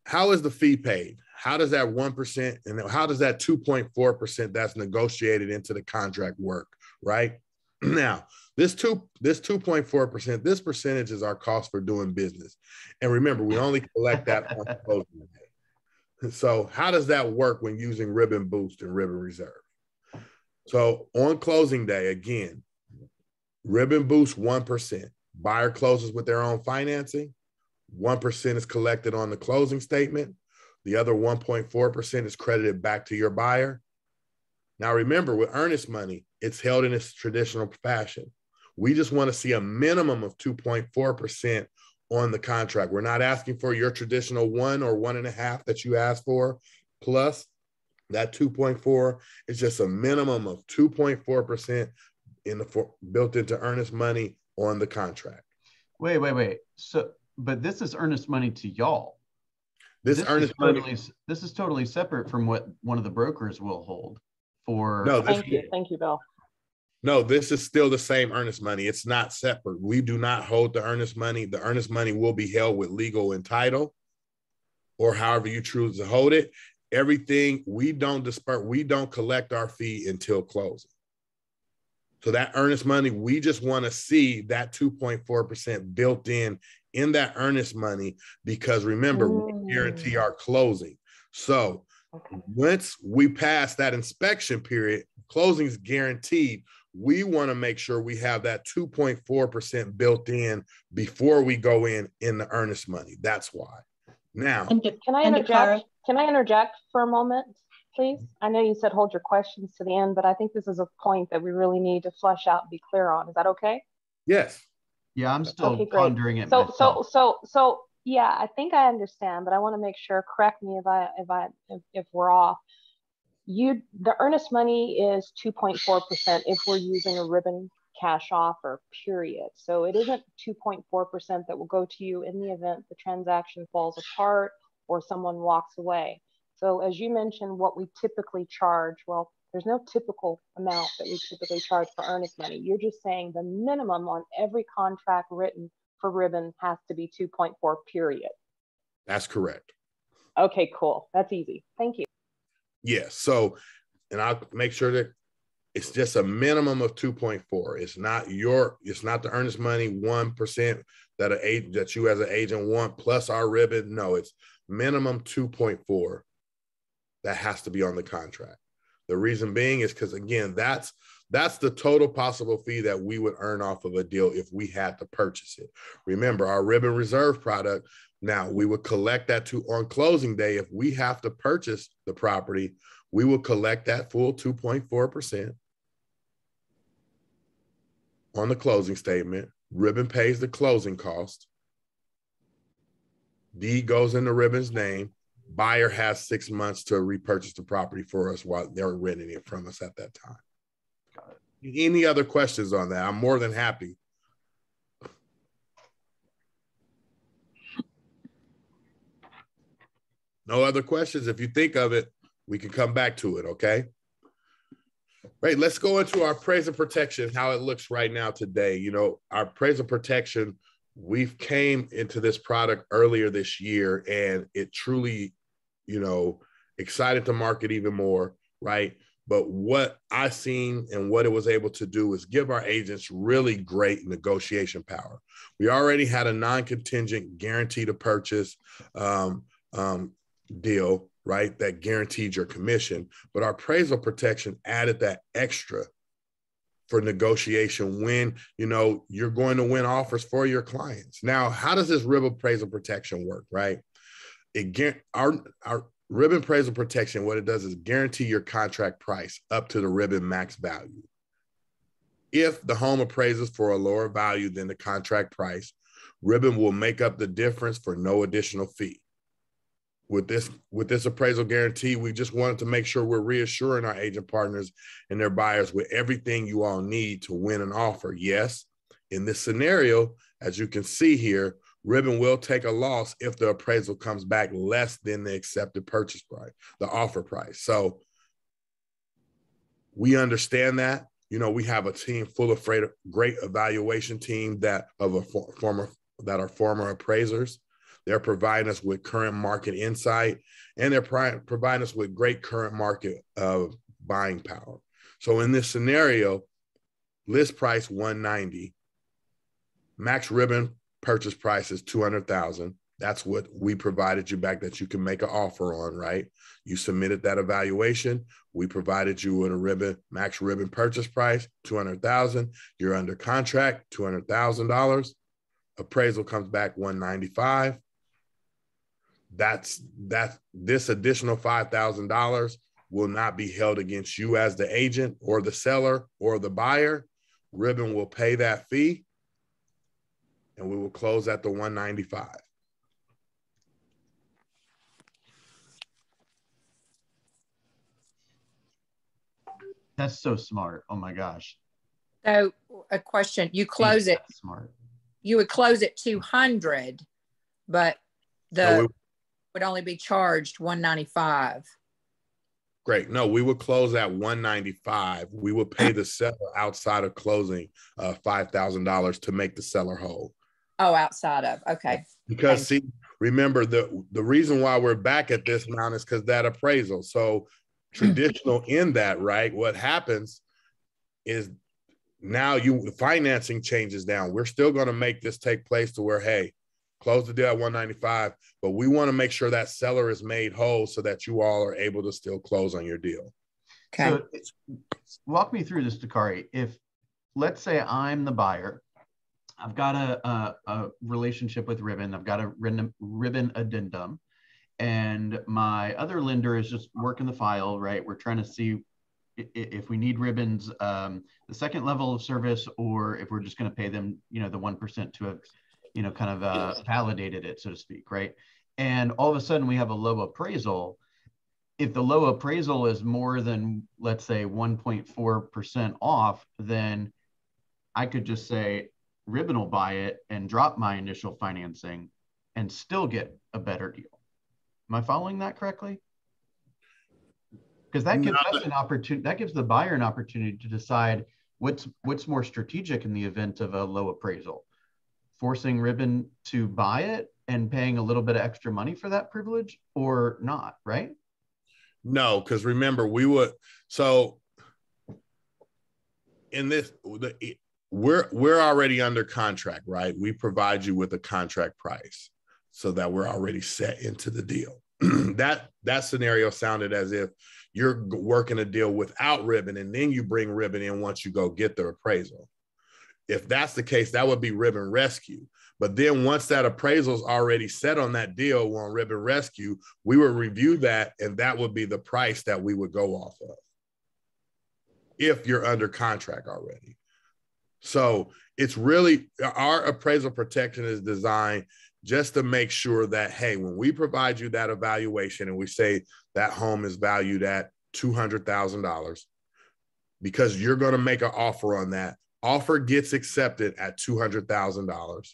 how is the fee paid? How does that 1% and how does that 2.4% that's negotiated into the contract work, right? Now, this 2.4%, this percentage is our cost for doing business. And remember, we only collect that on closing day. So how does that work when using Ribbon Boost and Ribbon Reserve? So on closing day, again, Ribbon Boost 1%. Buyer closes with their own financing. 1% is collected on the closing statement. The other 1.4% is credited back to your buyer. Now, remember, with earnest money, it's held in its traditional fashion. We just want to see a minimum of 2.4% on the contract. We're not asking for your traditional 1 or 1.5 that you asked for, plus that 2.4 is just a minimum of 2.4% built into earnest money on the contract. Wait. So, but this is earnest money to y'all. This is totally separate from what one of the brokers will hold for. No, thank you, Bill. No, this is still the same earnest money. It's not separate. We do not hold the earnest money. The earnest money will be held with legal and title, or however you choose to hold it. Everything we don't disperse, we don't collect our fee until closing. So that earnest money, we just want to see that 2.4% built in that earnest money, because remember, we guarantee our closing. So once we pass that inspection period, closing is guaranteed. We want to make sure we have that 2.4% built in before we go in the earnest money. That's why. Now, can I interject for a moment, please? I know you said hold your questions to the end, but I think this is a point that we really need to flesh out and be clear on. Is that okay? Yes. Yeah, I'm still pondering it. So yeah, I think I understand, but I want to make sure. Correct me if we're off. The earnest money is 2.4% if we're using a ribbon cash offer, period. So it isn't 2.4% that will go to you in the event the transaction falls apart or someone walks away. So as you mentioned, what we typically charge, well, there's no typical amount that we typically charge for earnest money. You're just saying the minimum on every contract written for ribbon has to be 2.4, period. That's correct. Okay, cool. That's easy. Thank you. Yes. So, and I'll make sure that it's just a minimum of 2.4. It's not the earnest money 1% that you as an agent want plus our ribbon. No, it's minimum 2.4 that has to be on the contract. The reason being is because, again, that's the total possible fee that we would earn off of a deal if we had to purchase it. Remember, our Ribbon Reserve product, now we would collect that on closing day. If we have to purchase the property, we will collect that full 2.4% on the closing statement. Ribbon pays the closing cost. Deed goes in the Ribbon's name. Buyer has 6 months to repurchase the property for us while they're renting it from us at that time. Got it. Any other questions on that? I'm more than happy. No other questions? If you think of it, we can come back to it, okay? Right, let's go into our appraisal protection, how it looks right now today. You know, our appraisal protection, we've came into this product earlier this year, and it truly, you know, excited the market even more, right? But what I seen and what it was able to do is give our agents really great negotiation power. We already had a non-contingent guarantee to purchase deal, right, that guaranteed your commission, but our appraisal protection added that extra for negotiation when, you know, you're going to win offers for your clients. Now, how does this Ribbon appraisal protection work, right? Our Ribbon appraisal protection, what it does is guarantee your contract price up to the Ribbon max value. If the home appraises for a lower value than the contract price, Ribbon will make up the difference for no additional fee. With this appraisal guarantee, we just wanted to make sure we're reassuring our agent partners and their buyers with everything you all need to win an offer. Yes, in this scenario, as you can see here, Ribbon will take a loss if the appraisal comes back less than the accepted purchase price, the offer price. So we understand that. You know, we have a team full of great evaluation team that are former appraisers. They're providing us with current market insight, and they're providing us with great current market buying power. So in this scenario, list price $190, max Ribbon purchase price is $200,000. That's what we provided you back that you can make an offer on, right? You submitted that evaluation. We provided you with a max Ribbon purchase price, $200,000. You're under contract, $200,000. Appraisal comes back $195. This additional $5,000 will not be held against you as the agent or the seller or the buyer. Ribbon will pay that fee, and we will close at the $195. That's so smart. Oh my gosh. So a question, you close it. Smart. You would close at 200, but would only be charged 195. Great. No, we would close at 195. We would pay the seller outside of closing $5,000 to make the seller whole. Oh, outside of, okay. Because see, remember the reason why we're back at this amount is because that appraisal. So traditional in that, right? What happens is now the financing changes down. We're still going to make this take place to where, hey, close the deal at 195, but we want to make sure that seller is made whole so that you all are able to still close on your deal. Okay. So walk me through this, Dakari. If, let's say I'm the buyer, I've got a relationship with Ribbon, I've got a Ribbon addendum, and my other lender is just working the file, right? We're trying to see if we need Ribbon's the second level of service, or if we're just going to pay them, you know, the 1% to have, you know, kind of validated it, so to speak, right? And all of a sudden we have a low appraisal. If the low appraisal is more than, let's say, 1.4% off, then I could just say Ribbon will buy it and drop my initial financing and still get a better deal. Am I following that correctly? Because that gives us an opportunity, that gives the buyer an opportunity to decide what's more strategic in the event of a low appraisal. Forcing Ribbon to buy it and paying a little bit of extra money for that privilege, or not, right? No, because remember, so in this, we're already under contract, right? We provide you with a contract price so that we're already set into the deal. That scenario sounded as if you're working a deal without Ribbon and then you bring Ribbon in once you go get the appraisal. If that's the case, that would be Ribbon Rescue. But then once that appraisal is already set on that deal on Ribbon Rescue, we would review that, and that would be the price that we would go off of if you're under contract already. So it's really, our appraisal protection is designed just to make sure that, hey, when we provide you that evaluation and we say that home is valued at $200,000, because you're going to make an offer on that, offer gets accepted at $200,000.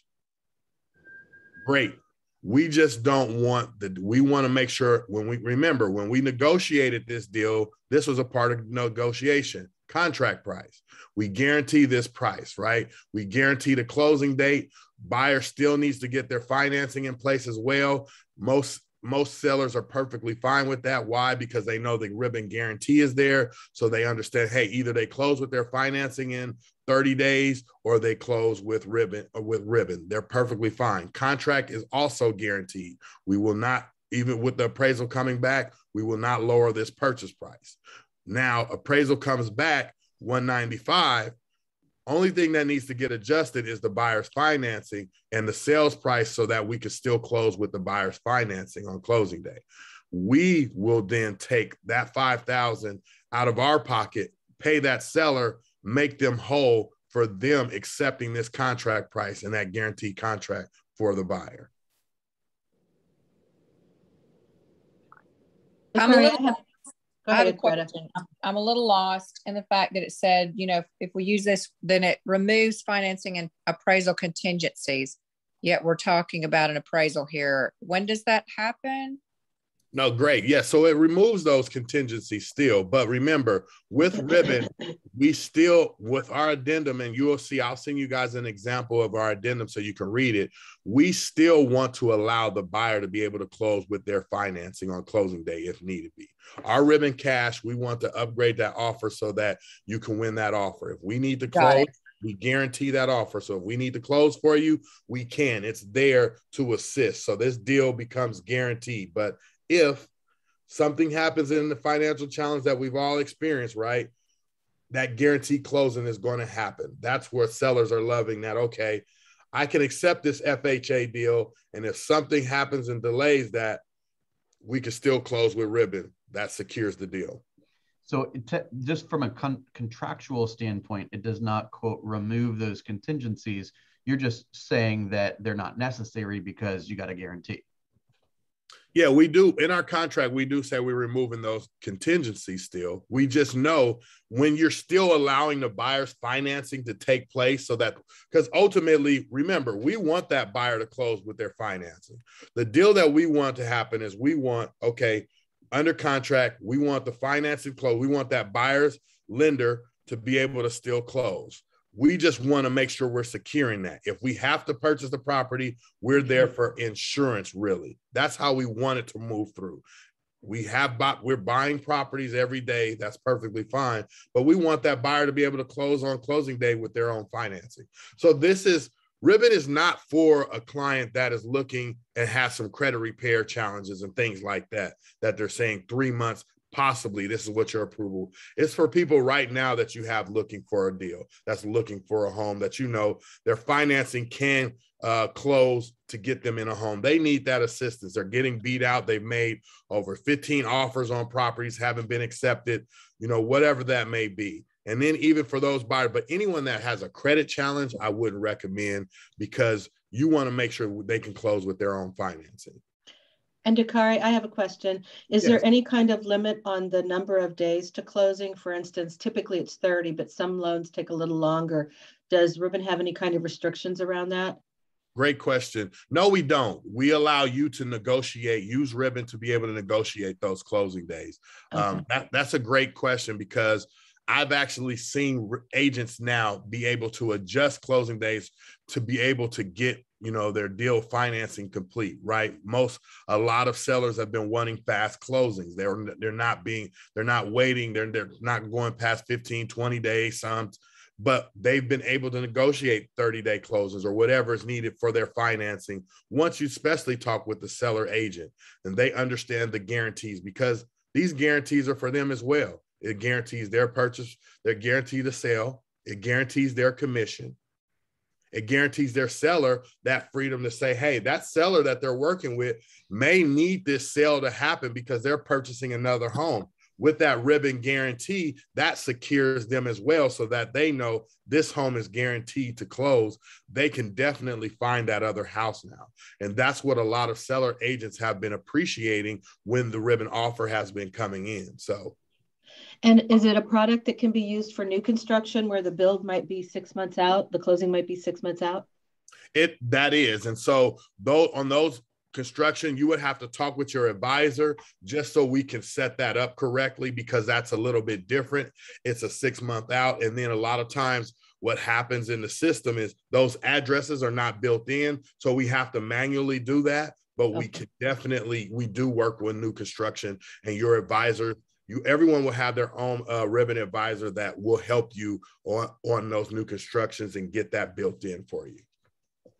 Great. We just don't want we want to make sure when we negotiated this deal, this was a part of negotiation, contract price. We guarantee this price, right? We guarantee the closing date. Buyer still needs to get their financing in place as well. Most sellers are perfectly fine with that. Why? Because they know the ribbon guarantee is there. So they understand, hey, either they close with their financing in 30 days or they close with ribbon. They're perfectly fine. Contract is also guaranteed. We will not, even with the appraisal coming back, we will not lower this purchase price. Now, appraisal comes back 195. Only thing that needs to get adjusted is the buyer's financing and the sales price so that we can still close with the buyer's financing on closing day. We will then take that $5,000 out of our pocket, pay that seller, make them whole for them accepting this contract price and that guaranteed contract for the buyer. I have a question. I'm a little lost in the fact that it said, you know, if we use this, then it removes financing and appraisal contingencies. Yet we're talking about an appraisal here. When does that happen? No, great. Yeah, so it removes those contingencies still. But remember, with ribbon, we still, with our addendum, and you will see, I'll send you guys an example of our addendum so you can read it. We still want to allow the buyer to be able to close with their financing on closing day if needed be. Our ribbon cash, we want to upgrade that offer so that you can win that offer. If we need to close, we guarantee that offer. So if we need to close for you, we can. It's there to assist. So this deal becomes guaranteed. But if something happens in the financial challenge that we've all experienced, right, that guaranteed closing is going to happen. That's where sellers are loving that. Okay, I can accept this FHA deal. And if something happens and delays that, we can still close with ribbon. That secures the deal. So just from a contractual standpoint, it does not, quote, remove those contingencies. You're just saying that they're not necessary because you got a guarantee. Yeah, we do. In our contract, we do say we're removing those contingencies still. We just know when you're still allowing the buyer's financing to take place so that, because ultimately, remember, we want that buyer to close with their financing. The deal that we want to happen is we want, okay, under contract, we want the financing close. We want that buyer's lender to be able to still close. We just want to make sure we're securing that. If we have to purchase the property, we're there for insurance, really. That's how we want it to move through. We're buying properties every day. That's perfectly fine. But we want that buyer to be able to close on closing day with their own financing. So ribbon is not for a client that is looking and has some credit repair challenges and things like that they're saying 3 months. Possibly this is what your approval is for. People right now that you have looking for a deal, that's looking for a home, that you know their financing can close to get them in a home. They need that assistance. They're getting beat out. They've made over 15 offers on properties, haven't been accepted, you know, whatever that may be. And then even for those buyers, but anyone that has a credit challenge, I wouldn't recommend, because you want to make sure they can close with their own financing. And Dakari, I have a question. Is there any kind of limit on the number of days to closing? For instance, typically it's 30, but some loans take a little longer. Does Ribbon have any kind of restrictions around that? Great question. No, we don't. We allow you to negotiate, use Ribbon to be able to negotiate those closing days. Okay. That's a great question, because I've actually seen agents now be able to adjust closing days to be able to get, you know, their deal financing complete, right? A lot of sellers have been wanting fast closings. They're not waiting. They're not going past 15, 20 days, but they've been able to negotiate 30-day closings or whatever is needed for their financing. Once you especially talk with the seller agent and they understand the guarantees, because these guarantees are for them as well. It guarantees their purchase, they guarantee the sale, it guarantees their commission. It guarantees their seller that freedom to say, hey, that seller that they're working with may need this sale to happen because they're purchasing another home. with that ribbon guarantee, that secures them as well, so that they know this home is guaranteed to close. They can definitely find that other house now. And that's what a lot of seller agents have been appreciating when the ribbon offer has been coming in. So. And is it a product that can be used for new construction where the build might be 6 months out, the closing might be 6 months out? That is. And so though on those construction, you would have to talk with your advisor just so we can set that up correctly, because that's a little bit different. It's a 6 month out. And then a lot of times what happens in the system is those addresses are not built in. So we have to manually do that. But we can definitely, we do work with new construction, and your advisor, everyone will have their own ribbon advisor that will help you on those new constructions and get that built in for you.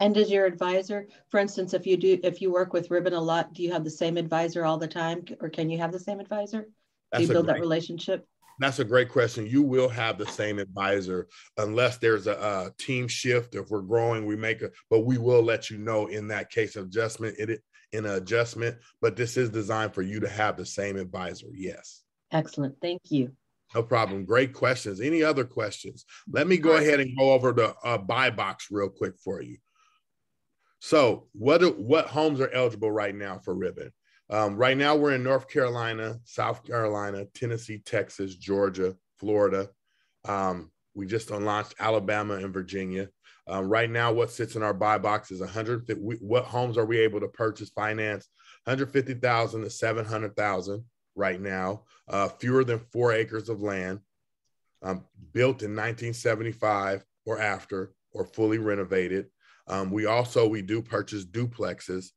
And does your advisor, for instance, if you work with ribbon a lot, do you have the same advisor all the time, or can you have the same advisor? Do you build that relationship? That's a great question. You will have the same advisor unless there's a team shift. If we're growing, but we will let you know in that case of adjustment, in an adjustment, but this is designed for you to have the same advisor. Yes. Excellent. Thank you. No problem. Great questions. Any other questions? Let me go ahead and go over the buy box real quick for you. So what homes are eligible right now for ribbon? Right now we're in North Carolina, South Carolina, Tennessee, Texas, Georgia, Florida. We just launched Alabama and Virginia. Right now, what sits in our buy box is 150. What homes are we able to purchase, finance? 150,000 to 700,000 right now. Fewer than 4 acres of land, built in 1975 or after, or fully renovated. We do purchase duplexes.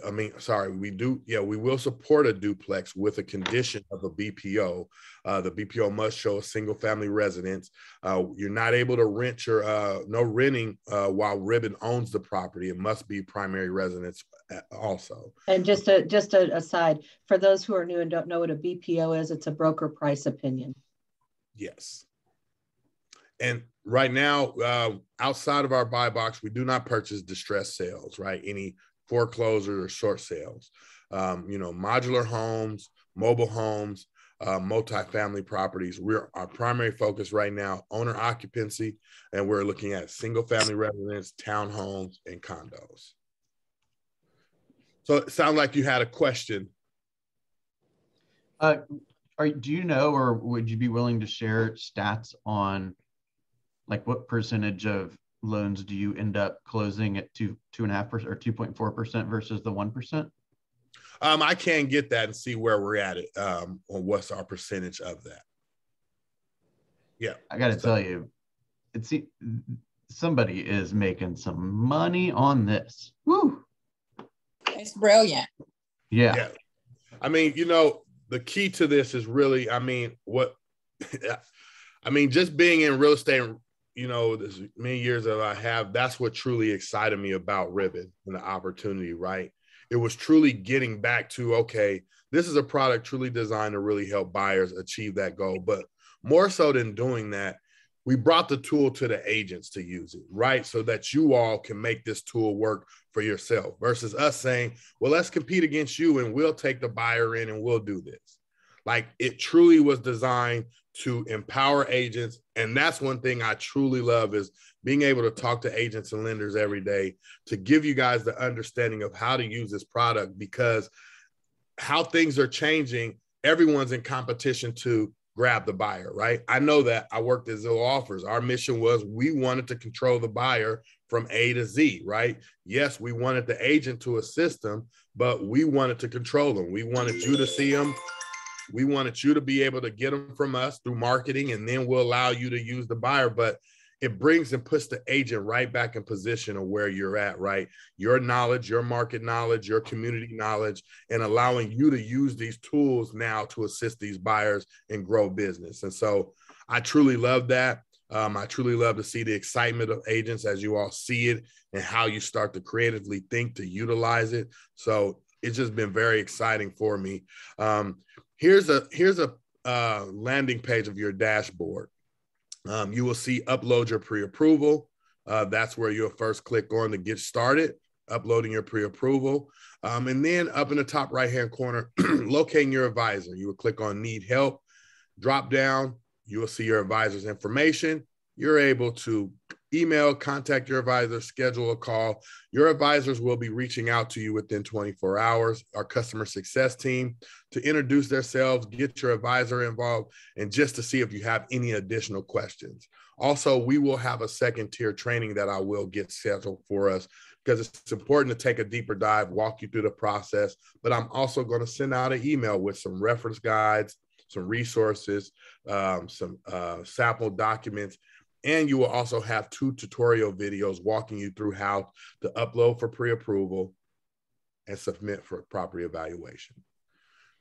We will support a duplex with a condition of a BPO. The BPO must show a single family residence. You're not able to rent no renting while Ribbon owns the property. It must be primary residence also. And just a aside, for those who are new and don't know what a BPO is, it's a broker price opinion. Yes. And right now, outside of our buy box, we do not purchase distressed sales, right? Any foreclosures or short sales, modular homes, mobile homes, multifamily properties. Our primary focus right now, owner occupancy, and we're looking at single family residence, townhomes, and condos. So it sounds like you had a question. Do you know, or would you be willing to share stats on like what percentage of loans do you end up closing at 2.5% or 2.4% versus the 1%? I can get that and see where we're at it on what's our percentage of that. Yeah, I got to tell you, somebody is making some money on this. Woo! It's brilliant. Yeah. I mean, the key to this is really, just being in real estate, this many years that I have, that's what truly excited me about Ribbon and the opportunity, right? It was truly getting back to, okay, this is a product truly designed to really help buyers achieve that goal. But more so than doing that, we brought the tool to the agents to use it, right? So that you all can make this tool work for yourself versus us saying, well, let's compete against you and we'll take the buyer in and we'll do this. Like, it truly was designed to empower agents. And that's one thing I truly love, is being able to talk to agents and lenders every day to give you guys the understanding of how to use this product, because how things are changing, everyone's in competition to grab the buyer, right? I know that. I worked at Zillow Offers. Our mission was we wanted to control the buyer from A to Z, right? Yes, we wanted the agent to assist them, but we wanted to control them. We wanted you to see them. We wanted you to be able to get them from us through marketing, and then we'll allow you to use the buyer. But it brings and puts the agent right back in position of where you're at, right? Your knowledge, your market knowledge, your community knowledge, and allowing you to use these tools now to assist these buyers and grow business. And so I truly love that. I truly love to see the excitement of agents as you all see it and how you start to creatively think to utilize it. So it's just been very exciting for me. Here's a landing page of your dashboard. You will see upload your pre-approval. That's where you'll first click on to get started. uploading your pre-approval. And then up in the top right-hand corner, locating your advisor. You will click on Need Help, drop down, you will see your advisor's information. You're able to email, contact your advisor, schedule a call. Your advisors will be reaching out to you within 24 hours, our customer success team, to introduce themselves, get your advisor involved, and just to see if you have any additional questions. Also, we will have a second tier training that I will get scheduled for us because it's important to take a deeper dive, walk you through the process. But I'm also going to send out an email with some reference guides, some resources, some sample documents. And you will also have 2 tutorial videos walking you through how to upload for pre-approval and submit for property evaluation.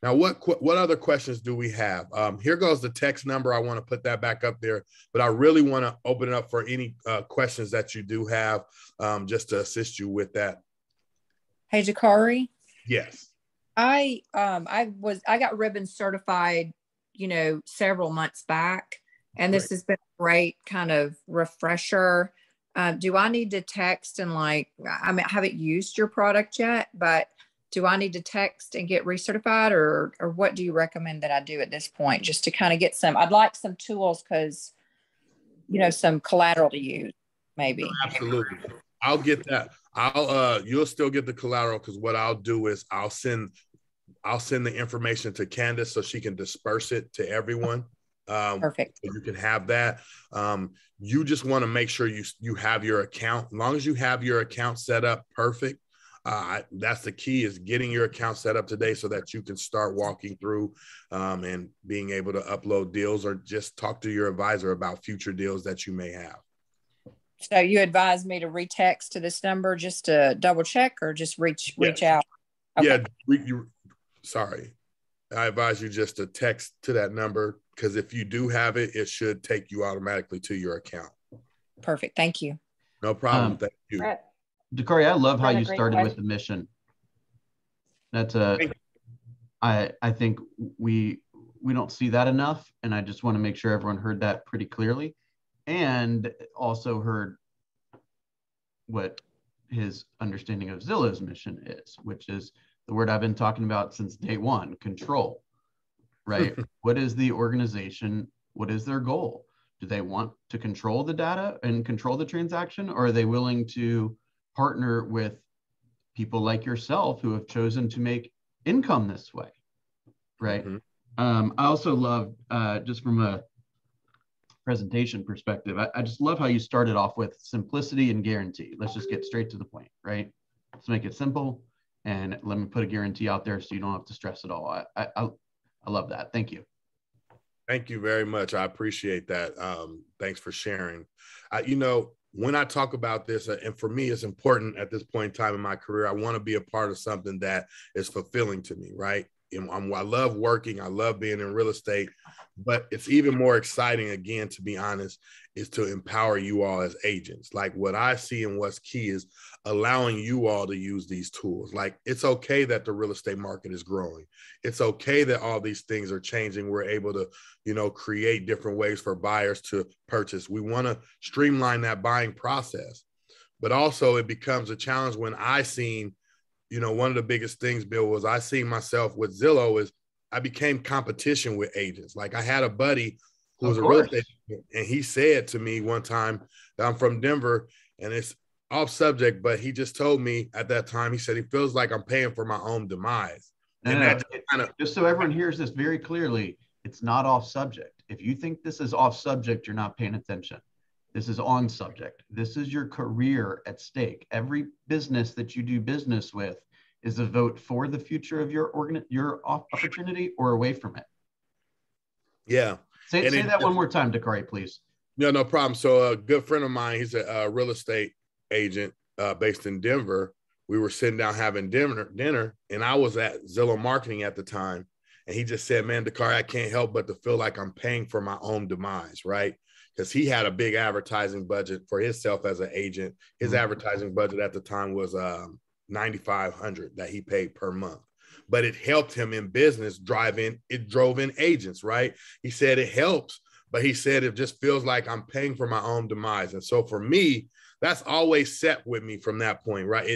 Now, what other questions do we have? Here goes the text number. I want to put that back up there, but I really want to open it up for any questions that you do have, just to assist you with that. Hey, Jakari. Yes. I got ribbon certified, several months back. And this has been a great kind of refresher. Do I need to text and I haven't used your product yet, but do I need to text and get recertified or what do you recommend that I do at this point? Just to kind of get I'd like some tools because, some collateral to use maybe. No, absolutely. I'll get that. You'll still get the collateral because what I'll do is I'll send the information to Candace so she can disperse it to everyone. Perfect. So you can have that. You just want to make sure you have your account. As long as you have your account set up perfect, that's the key, is getting your account set up today so that you can start walking through and being able to upload deals or just talk to your advisor about future deals that you may have. So you advise me to retext to this number just to double check or just reach out? Okay. Yeah. Sorry. I advise you just to text to that number because if you do have it, it should take you automatically to your account. Perfect. Thank you. No problem. Thank you. Dakari, I love how you started with the mission. That's I think we don't see that enough. And I just want to make sure everyone heard that pretty clearly and also heard what his understanding of Zillow's mission is, which is the word I've been talking about since day one, control, right? What is the organization? What is their goal? Do they want to control the data and control the transaction? Or are they willing to partner with people like yourself who have chosen to make income this way, right? I also love, just from a presentation perspective, I just love how you started off with simplicity and guarantee. Let's just get straight to the point, right? Let's make it simple. And let me put a guarantee out there so you don't have to stress at all. I love that. Thank you. Thank you very much. I appreciate that. Thanks for sharing. When I talk about this, and for me, it's important at this point in time in my career, I want to be a part of something that is fulfilling to me, right? I love working. I love being in real estate, but it's even more exciting, again, to be honest, is to empower you all as agents. Like what I see and what's key is allowing you all to use these tools. Like it's okay that the real estate market is growing. It's okay that all these things are changing. We're able to, create different ways for buyers to purchase. We want to streamline that buying process, but also it becomes a challenge when I seen, one of the biggest things, Bill, was I seen myself with Zillow is I became competition with agents. Like I had a buddy who was a real estate agent, and he said to me one time that I'm from Denver, and it's off subject, but he just told me at that time, he said he feels like I'm paying for my own demise. Just so everyone hears this very clearly, it's not off subject. If you think this is off subject, you're not paying attention. This is on subject. This is your career at stake. Every business that you do business with is a vote for the future of your opportunity or away from it. Yeah. Say that one more time, Dakari, please. Yeah, no problem. So a good friend of mine, he's a real estate agent based in Denver. We were sitting down having dinner, and I was at Zillow Marketing at the time. And he just said, man, Dakari, I can't help but to feel like I'm paying for my own demise, right? Because he had a big advertising budget for himself as an agent. His advertising budget at the time was $9,500 that he paid per month. But it helped him in business it drove in agents, right? He said it helps, but he said it just feels like I'm paying for my own demise. And so for me, that's always set with me from that point, right?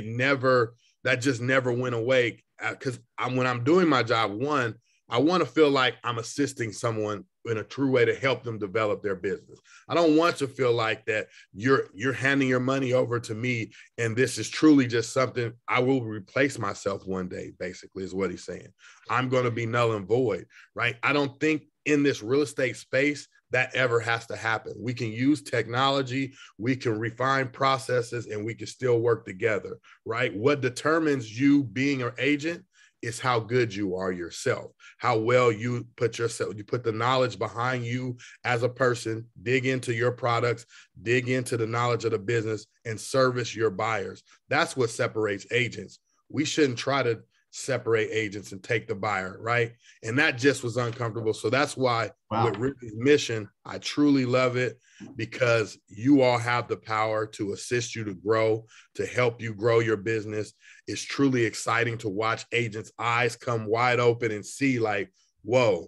That just never went away. Because when I'm doing my job, one, I want to feel like I'm assisting someone in a true way to help them develop their business. I don't want to feel like that you're handing your money over to me and this is truly just something I will replace myself one day, basically, is what he's saying. I'm going to be null and void, right? I don't think in this real estate space that ever has to happen. We can use technology, we can refine processes, and we can still work together, right? What determines you being an agent is how good you are yourself, how well you put the knowledge behind you as a person, dig into your products, dig into the knowledge of the business, and service your buyers. That's what separates agents. We shouldn't try to separate agents and take the buyer, right? And that just was uncomfortable. So that's why with Ripley's mission, I truly love it, because you all have the power to assist you to grow, to help you grow your business. It's truly exciting to watch agents' eyes come wide open and see like, whoa,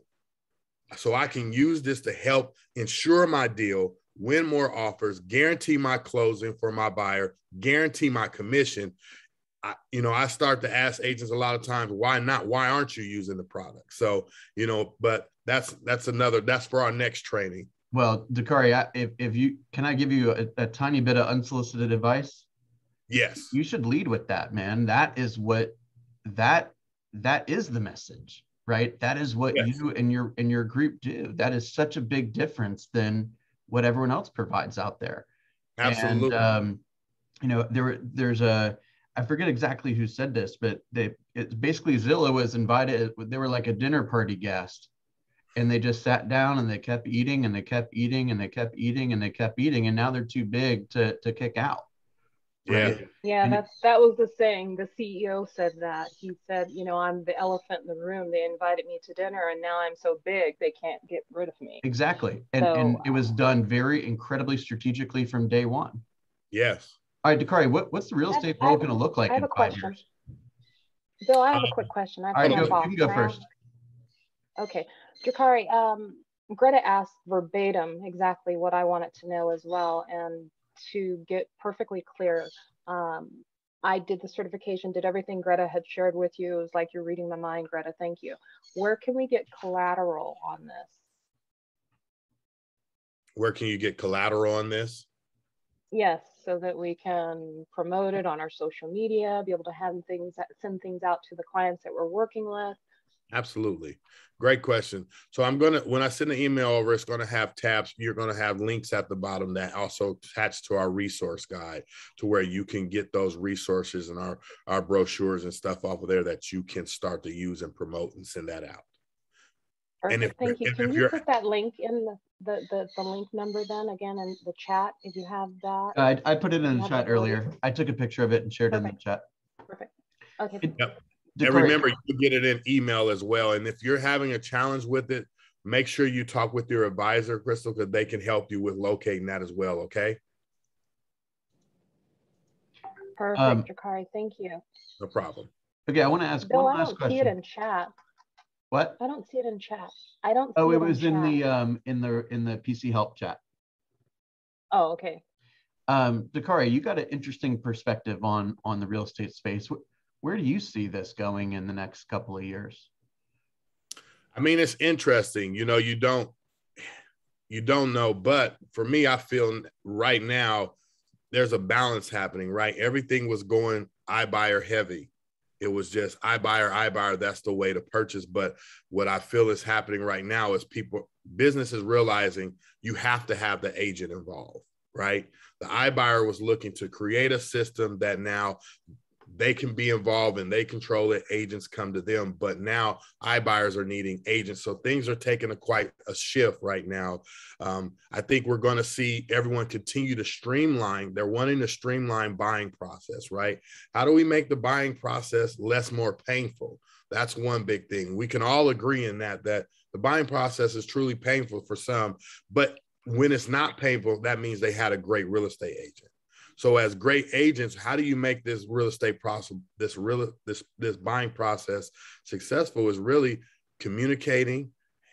so I can use this to help ensure my deal, win more offers, guarantee my closing for my buyer, guarantee my commission. I start to ask agents a lot of times, why not? Why aren't you using the product? So, but that's for our next training. Well, Dakari, can I give you a tiny bit of unsolicited advice? Yes. You should lead with that, man. That is that is the message, right? That is what you and your group do. That is such a big difference than what everyone else provides out there. Absolutely. And, there's I forget exactly who said this, but it's basically Zillow was invited. They were like a dinner party guest, and they just sat down and they kept eating and they kept eating and they kept eating and they kept eating, and now they're too big to kick out. Right? Yeah, that was the saying. The CEO said that. He said, I'm the elephant in the room. They invited me to dinner, and now I'm so big they can't get rid of me. Exactly, and it was done very incredibly strategically from day one. Yes. All right, Dakari, what's the real estate world going to look like in 5 years? Bill, I have a quick question. All right, you can go first. Okay, Dakari, Greta asked verbatim exactly what I wanted to know as well. And to get perfectly clear, I did the certification, did everything Greta had shared with you. It was like you're reading my mind, Greta. Thank you. Where can we get collateral on this? Where can you get collateral on this? Yes, so that we can promote it on our social media, be able to send things out to the clients that we're working with. Absolutely. Great question. So when I send an email over, it's going to have tabs. You're going to have links at the bottom that also attach to our resource guide, to where you can get those resources and our brochures and stuff off of there that you can start to use and promote and send that out. Perfect. Thank you. Can you put that link in the link number then again in the chat if you have that? I put it in the chat earlier. I took a picture of it and shared it in the chat. Perfect. Okay. Yep. And remember, you can get it in email as well. And if you're having a challenge with it, make sure you talk with your advisor, Crystal, because they can help you with locating that as well. Okay. Perfect, Dakari. Thank you. No problem. Okay, I want to ask Bill, one last question. I don't see it in chat. What? I don't see it in chat. I don't see it it was in the PC help chat. Oh, okay. Dakari, you got an interesting perspective on the real estate space. Where do you see this going in the next couple of years? I mean, it's interesting. You don't know, but for me, I feel right now there's a balance happening, right? Everything was going iBuyer heavy. It was just iBuyer, that's the way to purchase. But what I feel is happening right now is businesses realizing you have to have the agent involved, right? The iBuyer was looking to create a system that now they can be involved and they control it. Agents come to them, but now iBuyers are needing agents. So things are taking quite a shift right now. I think we're going to see everyone continue to streamline. They're wanting to streamline buying process, right? How do we make the buying process more painful? That's one big thing. We can all agree in that the buying process is truly painful for some, but when it's not painful, that means they had a great real estate agent. So as great agents, how do you make this real estate process, this buying process successful? Is really communicating,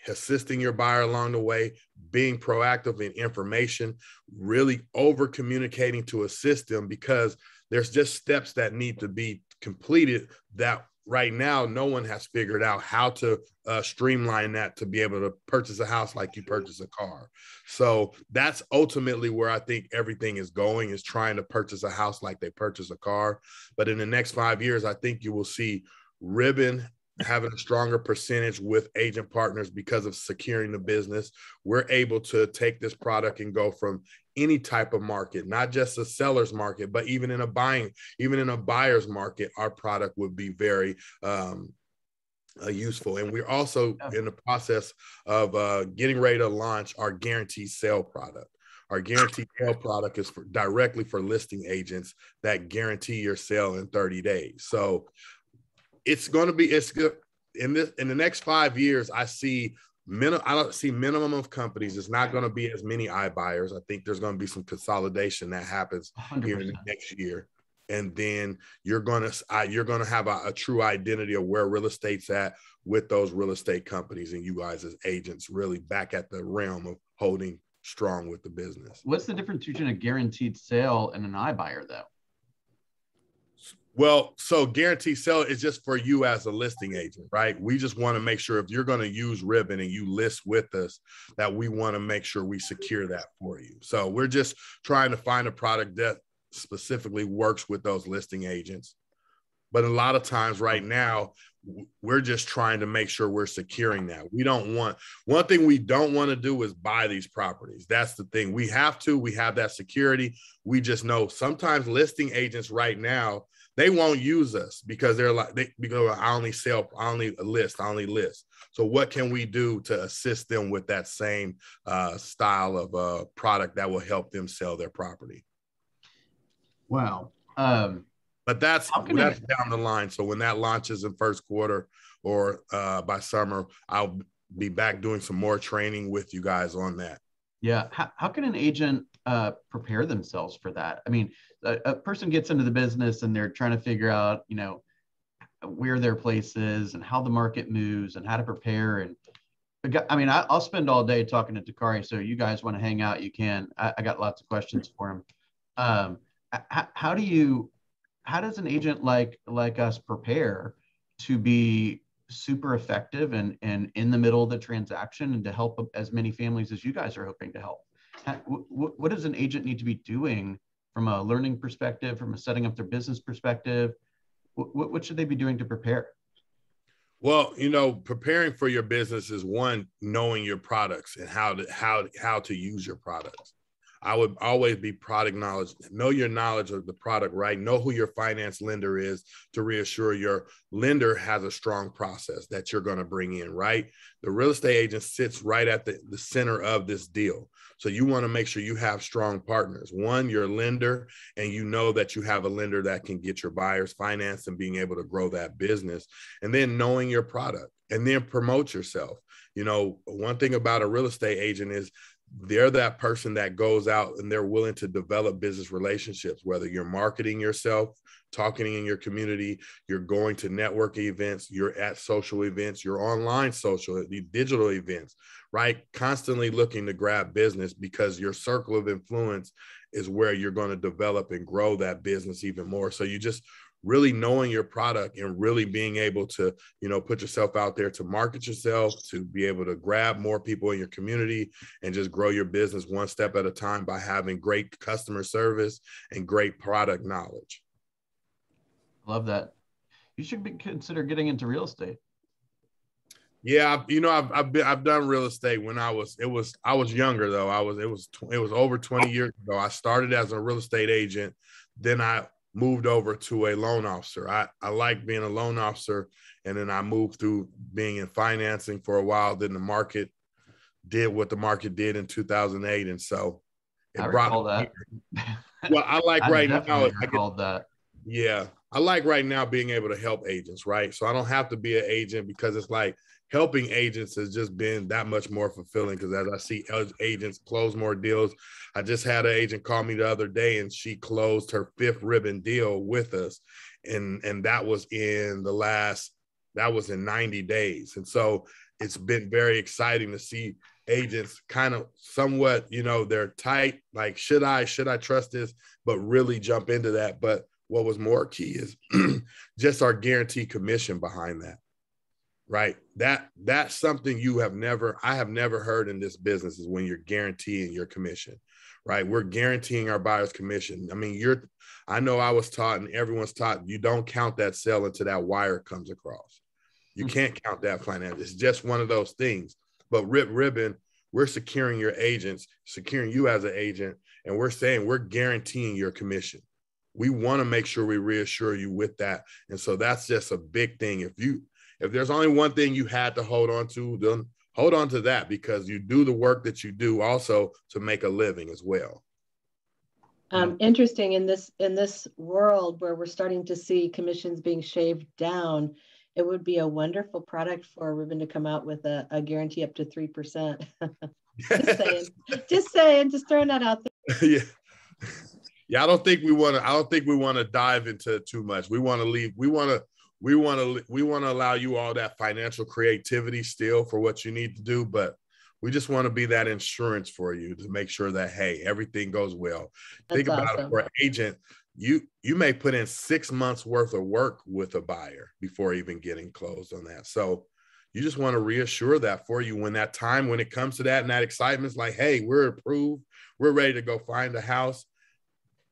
assisting your buyer along the way, being proactive in information, really over communicating to assist them, because there's just steps that need to be completed that right now no one has figured out how to streamline that to be able to purchase a house like you purchase a car. So that's ultimately where I think everything is going, is trying to purchase a house like they purchase a car. But in the next 5 years, I think you will see Ribbon having a stronger percentage with agent partners because of securing the business. We're able to take this product and go from any type of market, not just a seller's market, but even in a buyer's market, our product would be very useful. And we're also in the process of getting ready to launch our guaranteed sale product. Our guaranteed sale product is directly for listing agents that guarantee your sale in 30 days. So it's good. In the next 5 years, I don't see minimum of companies. It's not going to be as many iBuyers. I think there's going to be some consolidation that happens 100%. Here in the next year. And then you're going to have a true identity of where real estate's at with those real estate companies, and you guys as agents really back at the realm of holding strong with the business. What's the difference between a guaranteed sale and an iBuyer, though? Well, so guaranteed sale is just for you as a listing agent, right? We just want to make sure if you're going to use Ribbon and you list with us, that we want to make sure we secure that for you. So we're just trying to find a product that specifically works with those listing agents. But a lot of times right now, we're just trying to make sure we're securing that. One thing we don't want to do is buy these properties. That's the thing. We have that security. We just know sometimes listing agents right now, they won't use us because because I only list. So what can we do to assist them with that same style of product that will help them sell their property? Wow. But that's down the line. So when that launches in first quarter or by summer, I'll be back doing some more training with you guys on that. Yeah. How can an agent prepare themselves for that? I mean, a person gets into the business and they're trying to figure out, where their place is and how the market moves and how to prepare. And I mean, I'll spend all day talking to Takari. So you guys want to hang out, you can. I got lots of questions for him. How does an agent like us prepare to be super effective and in the middle of the transaction and to help as many families as you guys are hoping to help? What does an agent need to be doing from a learning perspective, from a setting up their business perspective? What should they be doing to prepare? Well, preparing for your business is one, knowing your products and how to use your products. I would always be product knowledge. Know your knowledge of the product, right? Know who your finance lender is to reassure your lender has a strong process that you're going to bring in, right? The real estate agent sits right at the center of this deal. So you want to make sure you have strong partners. One, your lender, and you know that you have a lender that can get your buyers financed and being able to grow that business. And then knowing your product and then promote yourself. One thing about a real estate agent is they're that person that goes out and they're willing to develop business relationships, whether you're marketing yourself, talking in your community, you're going to networking events, you're at social events, you're online social, digital events, right? Constantly looking to grab business because your circle of influence is where you're going to develop and grow that business even more. So you just really knowing your product and really being able to, put yourself out there to market yourself, to be able to grab more people in your community and just grow your business one step at a time by having great customer service and great product knowledge. Love that. You should consider getting into real estate. Yeah, I've done real estate when I was younger though. It was over 20 years ago. I started as a real estate agent, then I moved over to a loan officer. I like being a loan officer, and then I moved through being in financing for a while. Then the market did what the market did in 2008, and so I recall that. Well, I like right now. Yeah, I like right now being able to help agents, right? So I don't have to be an agent because it's like helping agents has just been that much more fulfilling because as I see agents close more deals, I just had an agent call me the other day and she closed her 5th Ribbon deal with us. And that was in the last That was in 90 days. And so it's been very exciting to see agents kind of somewhat, you know, they're tight, like, should I trust this, but really jump into that. But what was more key is just our guaranteed commission behind that, right? That's something I have never heard in this business, is when you're guaranteeing your commission, right? We're guaranteeing our buyer's commission. I mean, I know I was taught, and everyone's taught, you don't count that sale until that wire comes across. You can't count that financial. It's just one of those things. But Rip Ribbon, we're securing your agents, securing you as an agent, and we're saying we're guaranteeing your commission. We want to make sure we reassure you with that. And so that's just a big thing. If there's only one thing you had to hold on to, then hold on to that, because you do the work that you do also to make a living as well. Interesting, in this world where we're starting to see commissions being shaved down, it would be a wonderful product for Ribbon to come out with a guarantee up to 3%. just saying, just throwing that out there. Yeah. I don't think we want to dive into too much. We want to leave. We want to allow you all that financial creativity still for what you need to do, but we just want to be that insurance for you to make sure that, hey, everything goes well. Think about it, for an agent, you may put in 6 months worth of work with a buyer before even getting closed on that. So you just want to reassure that for you when it comes to that, and that excitement's like, hey, we're approved, we're ready to go find a house.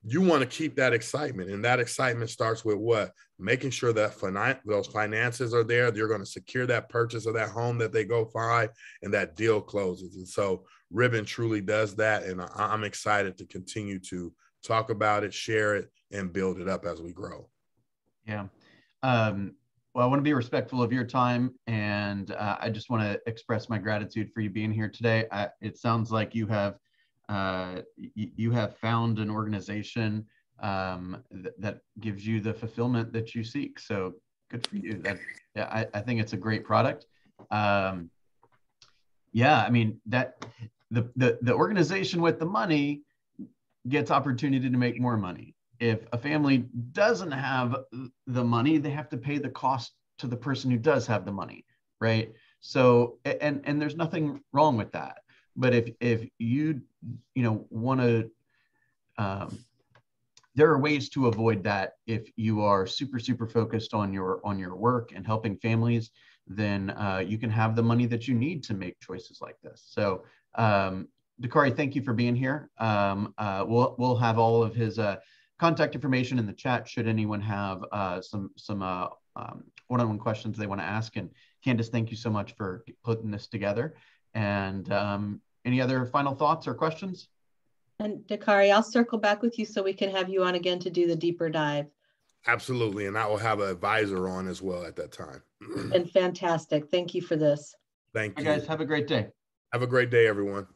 You want to keep that excitement, and that excitement starts with what? Making sure that those finances are there. You're going to secure that purchase of that home that they go find, and that deal closes. And so Ribbon truly does that, and I'm excited to continue to talk about it, share it, and build it up as we grow. Yeah. Well, I want to be respectful of your time, and I just want to express my gratitude for you being here today. It sounds like you have found an organization that gives you the fulfillment that you seek. So good for you. I think it's a great product. Yeah, I mean, that the organization with the money gets opportunity to make more money. If a family doesn't have the money, they have to pay the cost to the person who does have the money, right? So, and there's nothing wrong with that. But if you want to, there are ways to avoid that. If you are super focused on your work and helping families, then you can have the money that you need to make choices like this. So, Dakari, thank you for being here. We'll have all of his contact information in the chat should anyone have some one-on-one questions they want to ask. And Candace, thank you so much for putting this together. And any other final thoughts or questions? And Dakari, I'll circle back with you so we can have you on again to do the deeper dive. Absolutely. And I will have an advisor on as well at that time. And fantastic. Thank you for this. Thank you. Guys, have a great day. Have a great day, everyone.